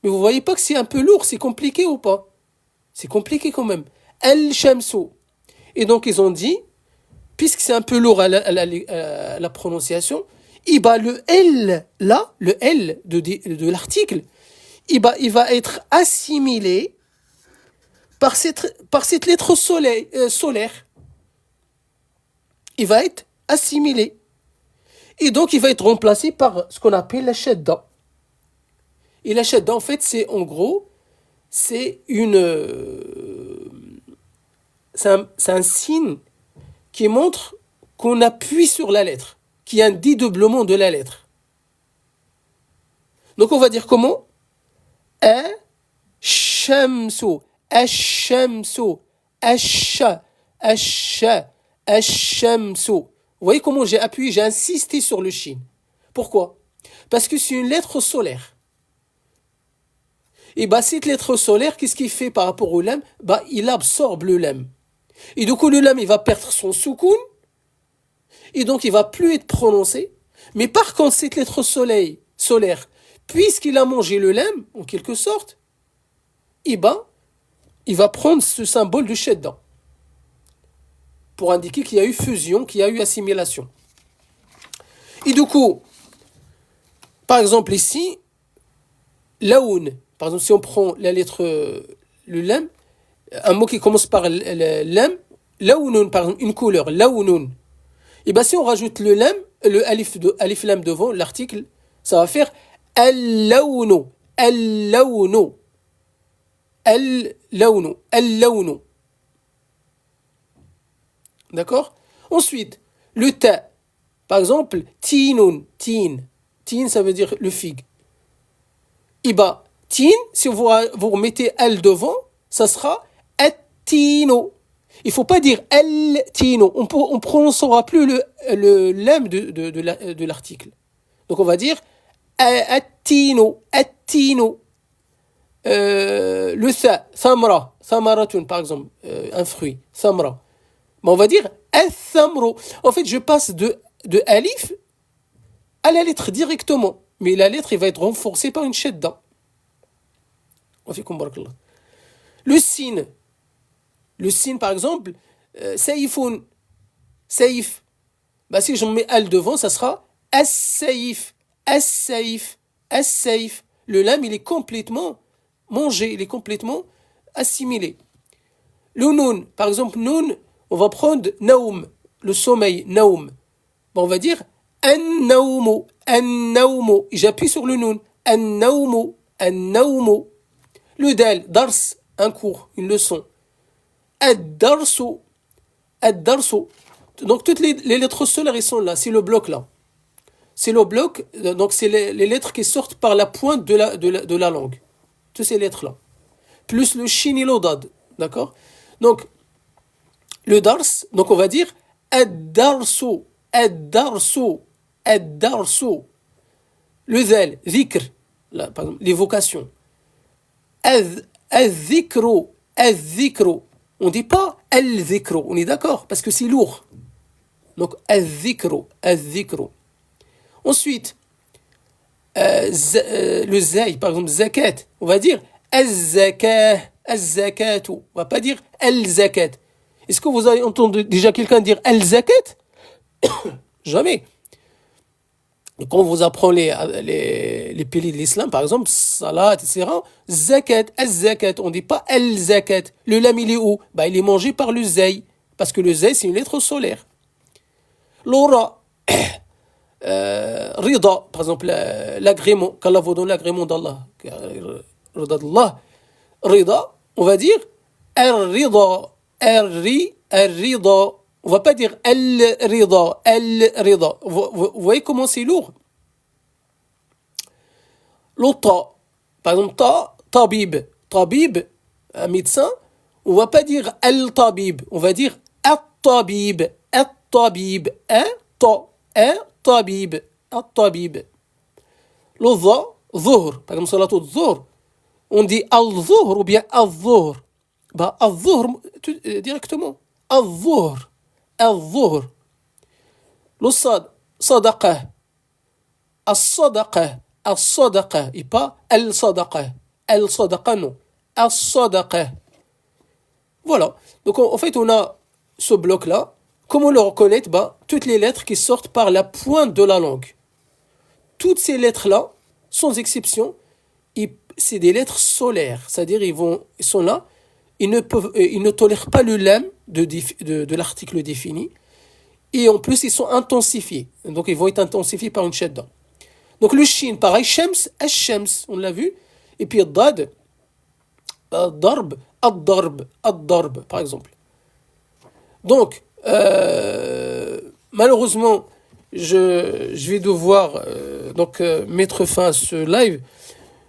Speaker 1: Mais vous voyez pas que c'est un peu lourd, c'est compliqué ou pas? C'est compliqué quand même. Al-Shamsu. Et donc ils ont dit, puisque c'est un peu lourd à la prononciation, et bah le L, là, le L de l'article, il va être assimilé par cette lettre solaire. Il va être assimilé. Et donc, il va être remplacé par ce qu'on appelle la shadda. Et la shadda, en fait, c'est en gros, c'est c'est un signe qui montre qu'on appuie sur la lettre, qu'il y a un dédoublement de la lettre. Donc, on va dire comment? Shamsu, Ash-Shamsu, Ash-Sha, Ash-Sha, Ash-Shamsu. Vous voyez comment j'ai appuyé, j'ai insisté sur le shin. Pourquoi? Parce que c'est une lettre solaire. Et bah cette lettre solaire, qu'est-ce qu'il fait par rapport au lam? Bah il absorbe le lam. Et du coup le lam il va perdre son soukoun. Et donc il va plus être prononcé. Mais par contre cette lettre solaire, puisqu'il a mangé le lam, en quelque sorte, et bah il va prendre ce symbole de shadda pour indiquer qu'il y a eu fusion, qu'il y a eu assimilation. Et du coup, par exemple ici, laoun, par exemple si on prend la lettre, le lam, un mot qui commence par lam, laounun, par exemple une couleur, laounun. Et bien si on rajoute le lam, le alif lam devant l'article, ça va faire al-lawnu, al-lawnu, al-lawnu, al-lawnu. D'accord? Ensuite, le ta. Par exemple, tinun, tin. Tin, ça veut dire le figue. Et bah, tin, si vous remettez al devant, ça sera at-tino. Il ne faut pas dire al-tino. On ne prononcera plus le lam de l'article. Donc on va dire at-tino, at-tino. Le tha, thamra, thamaratun par exemple, un fruit, thamra. Mais on va dire al-thamro. En fait, je passe de alif à la lettre directement. Mais la lettre, elle va être renforcée par une shadda. Le sin. Le sin, par exemple, saïfoun, saïf. Bah, si je mets al devant, ça sera as-saïf, as-saïf, as-saïf. Le lam, il est complètement mangé, il est complètement assimilé. Le noun, par exemple, noun, on va prendre naoum, le sommeil, naoum. Bon, on va dire an-naoumu, an-naoumu. J'appuie sur le noun. An-naoumu, an-naoumu. Le dal, dars, un cours, une leçon. Ad-darsu, ad-darsu. Donc toutes les lettres solaires, elles sont là. C'est le bloc là. C'est le bloc, donc c'est les lettres qui sortent par la pointe de la langue. Toutes ces lettres là. Plus le shin et l'odad. D'accord? Donc, le dars, donc on va dire ad-darsu, ad-darsu, ad-darsu. Le zal, dhikr, là, par exemple, l'évocation. Ad-dhikru, ad-dhikru. On ne dit pas al-dhikru, on est d'accord, parce que c'est lourd. Donc, ad-dhikru, ad-dhikru. Ensuite, le zaï, par exemple, zakat, on va dire az-zakah, az-zakatu. On va pas dire al-zakat. Est-ce que vous avez entendu déjà quelqu'un dire al-zakat? Jamais. Et quand on vous apprend les piliers de l'islam, par exemple, salat, etc., zakat, al-zakat, on ne dit pas al-zakat. Le lam, il est où? Bah, il est mangé par le zay, parce que le zay, c'est une lettre solaire. L'aura, rida, par exemple, l'agrément, qu'Allah vous donne l'agrément d'Allah, rida d'Allah, rida, on va dire al-rida, al-rida. On va pas dire al-rida, al-rida. Vous voyez comment c'est lourd? L'auta, par exemple, tabib, tabib, un médecin, on va pas dire al-tabib, on va dire at-tabib, at-tabib, at-tabib, at-tabib. L'udha, dhuhr, par exemple, salat al-dhuhr, on dit al-dhuhr ou bien al-dhuhr. Bah, al-dhuhr, directement. Al-dhuhr, al-dhuhr. L'ussad, sadaqah, as-sadaqah, as-sadaqah, et pas al-sadaqah. Al-sadaqah, non. As-sadaqah. Voilà. Donc, en fait, on a ce bloc-là. Comment le reconnaître? Bah, toutes les lettres qui sortent par la pointe de la langue. Toutes ces lettres-là, sans exception, c'est des lettres solaires. C'est-à-dire, ils sont là, ils ne tolèrent pas le lam de l'article défini. Et en plus, ils sont intensifiés. Donc, ils vont être intensifiés par une shadda. Donc, le shin, pareil, shams, ash-shams, on l'a vu. Et puis, dad, darb, ad-darb, ad-darb, par exemple. Donc, malheureusement, je vais devoir mettre fin à ce live.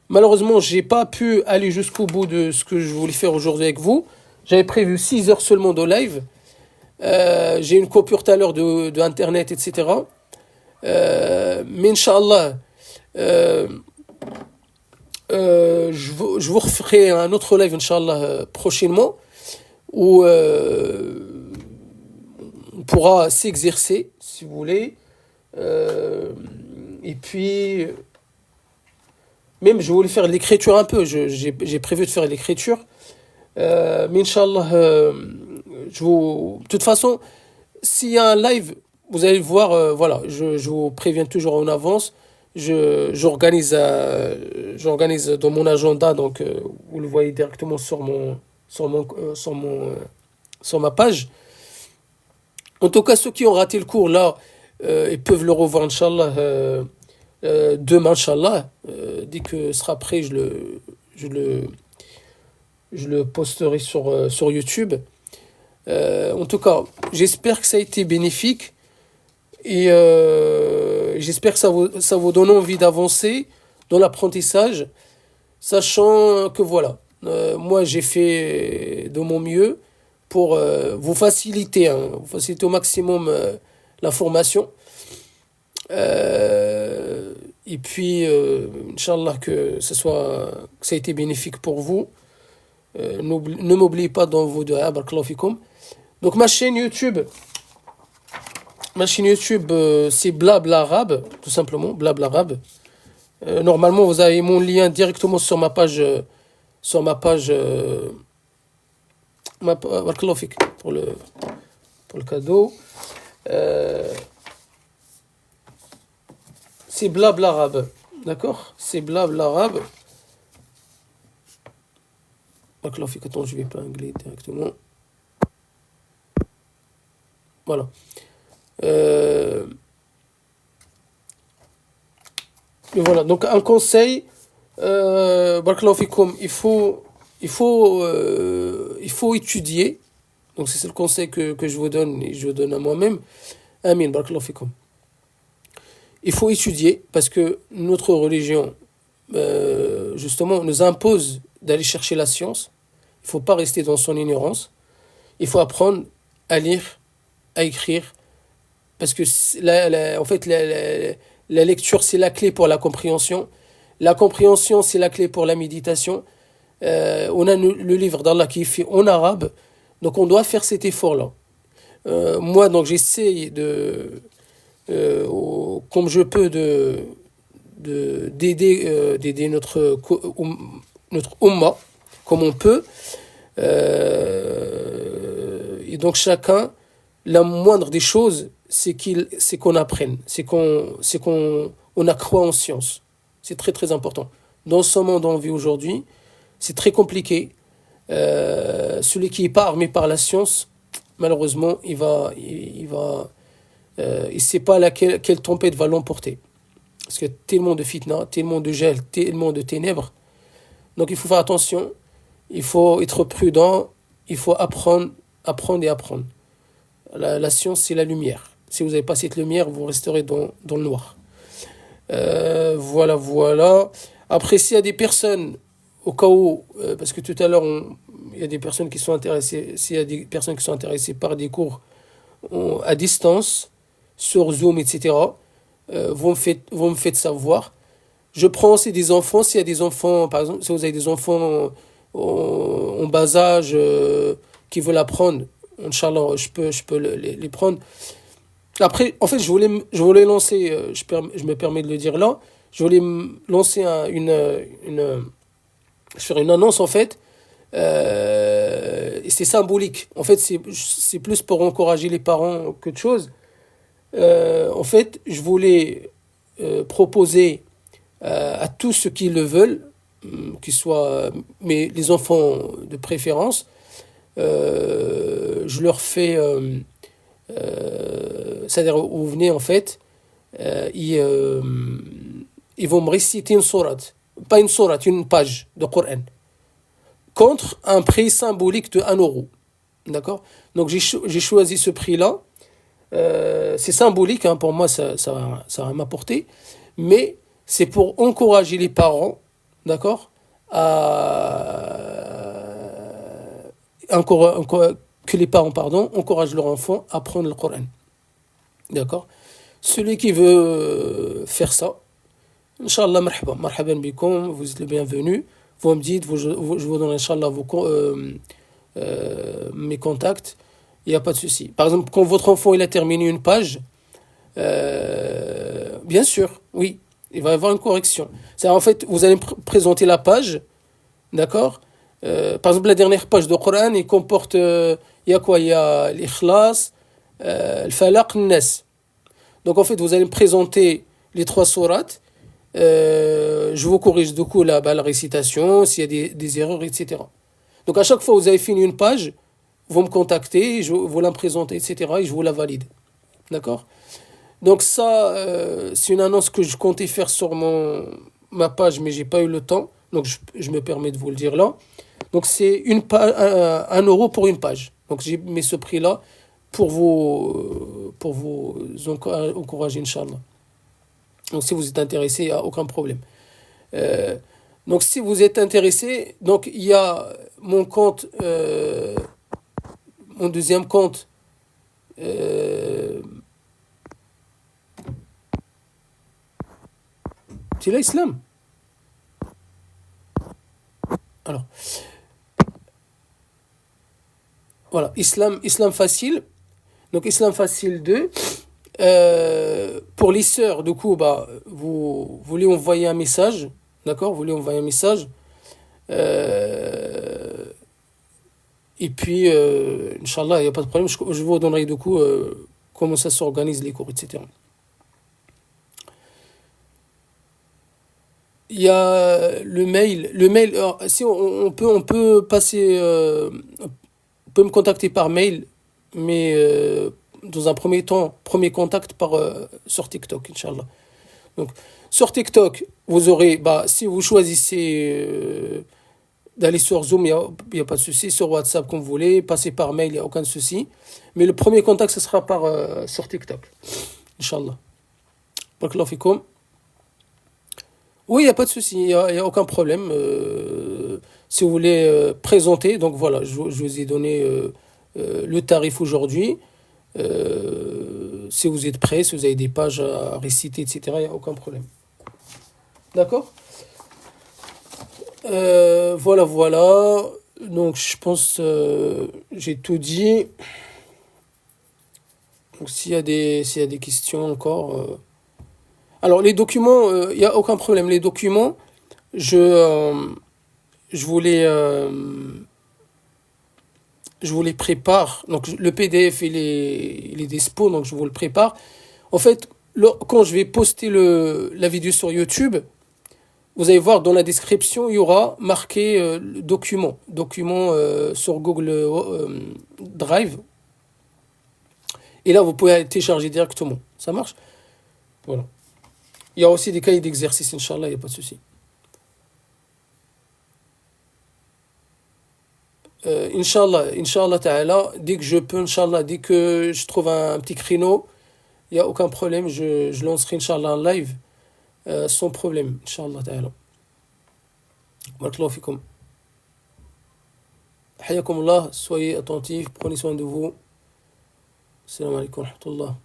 Speaker 1: Malheureusement, j'ai pas pu aller jusqu'au bout de ce que je voulais faire aujourd'hui avec vous. J'avais prévu 6 heures seulement de live. J'ai une coupure tout à l'heure de Internet, etc. Mais Inch'Allah, je vous referai un autre live, Inch'Allah, prochainement, où on pourra s'exercer, si vous voulez. Et puis, même, je voulais faire l'écriture un peu. J'ai prévu de faire l'écriture. Mais Inch'Allah, de toute façon, s'il y a un live, vous allez le voir, voilà, je vous préviens toujours en avance. J'organise dans mon agenda, donc vous le voyez directement sur ma page. En tout cas, ceux qui ont raté le cours là, ils peuvent le revoir, Inch'Allah, demain, Inch'Allah. Dès que ce sera prêt, je le posterai sur YouTube. En tout cas, j'espère que ça a été bénéfique et j'espère que ça vous donne envie d'avancer dans l'apprentissage, sachant que voilà, moi j'ai fait de mon mieux pour vous faciliter au maximum la formation. Et puis, Inch'Allah, que ça a été bénéfique pour vous. Ne m'oubliez pas dans vos du'a, barakallahu fikoum. Donc ma chaîne YouTube, c'est Blabla Arabe, tout simplement, Blabla Arabe. Normalement, vous avez mon lien directement sur ma page, barakallahu fik, pour le cadeau. C'est Blabla Arabe, d'accord? C'est Blabla Arabe. Barakallahu fik, attends, je vais pas épingler directement. Voilà. Et voilà, donc un conseil, barakallahu fikoum, il faut étudier. Donc c'est le conseil que je vous donne et je donne à moi-même. Amin, barakallahu fikoum. Il faut étudier parce que notre religion, justement, nous impose d'aller chercher la science. Il ne faut pas rester dans son ignorance. Il faut apprendre à lire, à écrire, parce que en fait, la lecture, c'est la clé pour la compréhension. La compréhension, c'est la clé pour la méditation. On a le livre d'Allah qui est fait en arabe, donc on doit faire cet effort-là. Moi, donc, j'essaye comme je peux, d'aider notre umma, comme on peut. Et donc, la moindre des choses, c'est qu'on apprenne, c'est qu'on on accroît en science. C'est très très important. Dans ce monde où on vit aujourd'hui, c'est très compliqué. Celui qui n'est pas armé par la science, malheureusement, il sait pas quelle tempête va l'emporter. Parce qu'il y a tellement de fitna, tellement de gel, tellement de ténèbres. Donc il faut faire attention, il faut être prudent, il faut apprendre et apprendre. La science, c'est la lumière. Si vous n'avez pas cette lumière, vous resterez dans le noir. Voilà. Après, s'il y a des personnes, au cas où, parce que tout à l'heure, il y a des personnes qui sont intéressées, s'il y a des personnes qui sont intéressées par des cours à distance, sur Zoom, etc., vous me faites savoir. Je prends aussi des enfants, s'il y a des enfants, par exemple, si vous avez des enfants en bas âge qui veulent apprendre, Inch'Allah, je peux les prendre. Après, en fait, je voulais lancer, je me permets de le dire là, je voulais lancer faire une annonce en fait. Et c'est symbolique. En fait, c'est plus pour encourager les parents que de chose. En fait, je voulais proposer à tous ceux qui le veulent, qu'ils soient, mais les enfants de préférence, je leur fais, c'est-à-dire où vous venez en fait, ils vont me réciter une sourate, pas une sourate, une page de Coran, contre un prix symbolique de 1 euro. D'accord? Donc j'ai choisi ce prix-là. C'est symbolique, hein, pour moi ça va m'apporter, mais c'est pour encourager les parents, d'accord, que les parents, pardon, encouragent leur enfant à prendre le Coran. D'accord? Celui qui veut faire ça, Inch'Allah, marhaban bikoum, vous êtes le bienvenu. Vous me dites, je vous donne, Inch'Allah, mes contacts. Il n'y a pas de souci. Par exemple, quand votre enfant il a terminé une page, bien sûr, oui, il va y avoir une correction. C'est en fait, vous allez présenter la page, d'accord? Par exemple, la dernière page de Coran, il comporte, il y a quoi? Il y a l'Ikhlas, le Falaq, le Nas. Donc en fait, vous allez me présenter les 3 sourates. Je vous corrige du coup la récitation, s'il y a des erreurs, etc. Donc à chaque fois que vous avez fini une page, vous me contactez, vous la présentez, etc. et je vous la valide. D'accord? Donc ça, c'est une annonce que je comptais faire sur ma page, mais j'ai pas eu le temps. Donc je me permets de vous le dire là. Donc c'est 1 euro pour une page. Donc j'ai mis ce prix-là pour vous encourager, Inch'Allah. Donc si vous êtes intéressé, il n'y a aucun problème. Donc si vous êtes intéressé, donc il y a mon compte, mon deuxième compte. C'est l'islam. Alors, voilà, Islam facile. Donc Islam facile 2. Pour les sœurs, du coup, vous voulez envoyer un message, d'accord? Vous voulez envoyer un message. Et puis, Inch'Allah, il n'y a pas de problème. Je vous donnerai du coup comment ça s'organise, les cours, etc. Il y a le mail. Alors, si on peut passer, on peut me contacter par mail, mais dans un premier temps, premier contact sur TikTok, Inch'Allah. Donc, sur TikTok, vous aurez, si vous choisissez d'aller sur Zoom, il y a pas de souci. Sur WhatsApp, comme vous voulez, passer par mail, il n'y a aucun souci. Mais le premier contact, ce sera sur TikTok, Inch'Allah. Barakallahu fikoum. Oui, il n'y a pas de souci, il n'y a aucun problème. Si vous voulez présenter, donc voilà, je vous ai donné le tarif aujourd'hui. Si vous êtes prêts, si vous avez des pages à réciter, etc., il n'y a aucun problème. D'accord? Voilà. Donc, je pense j'ai tout dit. Donc, s'il y a des questions encore. Alors, les documents, il n'y a aucun problème. Les documents, je vous les prépare. Donc, le PDF, il est dispo, donc je vous le prépare. En fait, quand je vais poster la vidéo sur YouTube, vous allez voir dans la description, il y aura marqué le document sur Google Drive. Et là, vous pouvez télécharger directement. Ça marche? Voilà. Il y a aussi des cahiers d'exercice, Inch'Allah, il n'y a pas de souci. Inch'Allah ta'ala, dès que je peux, Inch'Allah, dès que je trouve un petit créneau, il n'y a aucun problème, je lancerai, Inch'Allah, en live, sans problème, Inch'Allah ta'ala. Barakallahu fikum. Hayakum Allah, soyez attentifs, prenez soin de vous. Assalamu alaikum wa rahmatullah.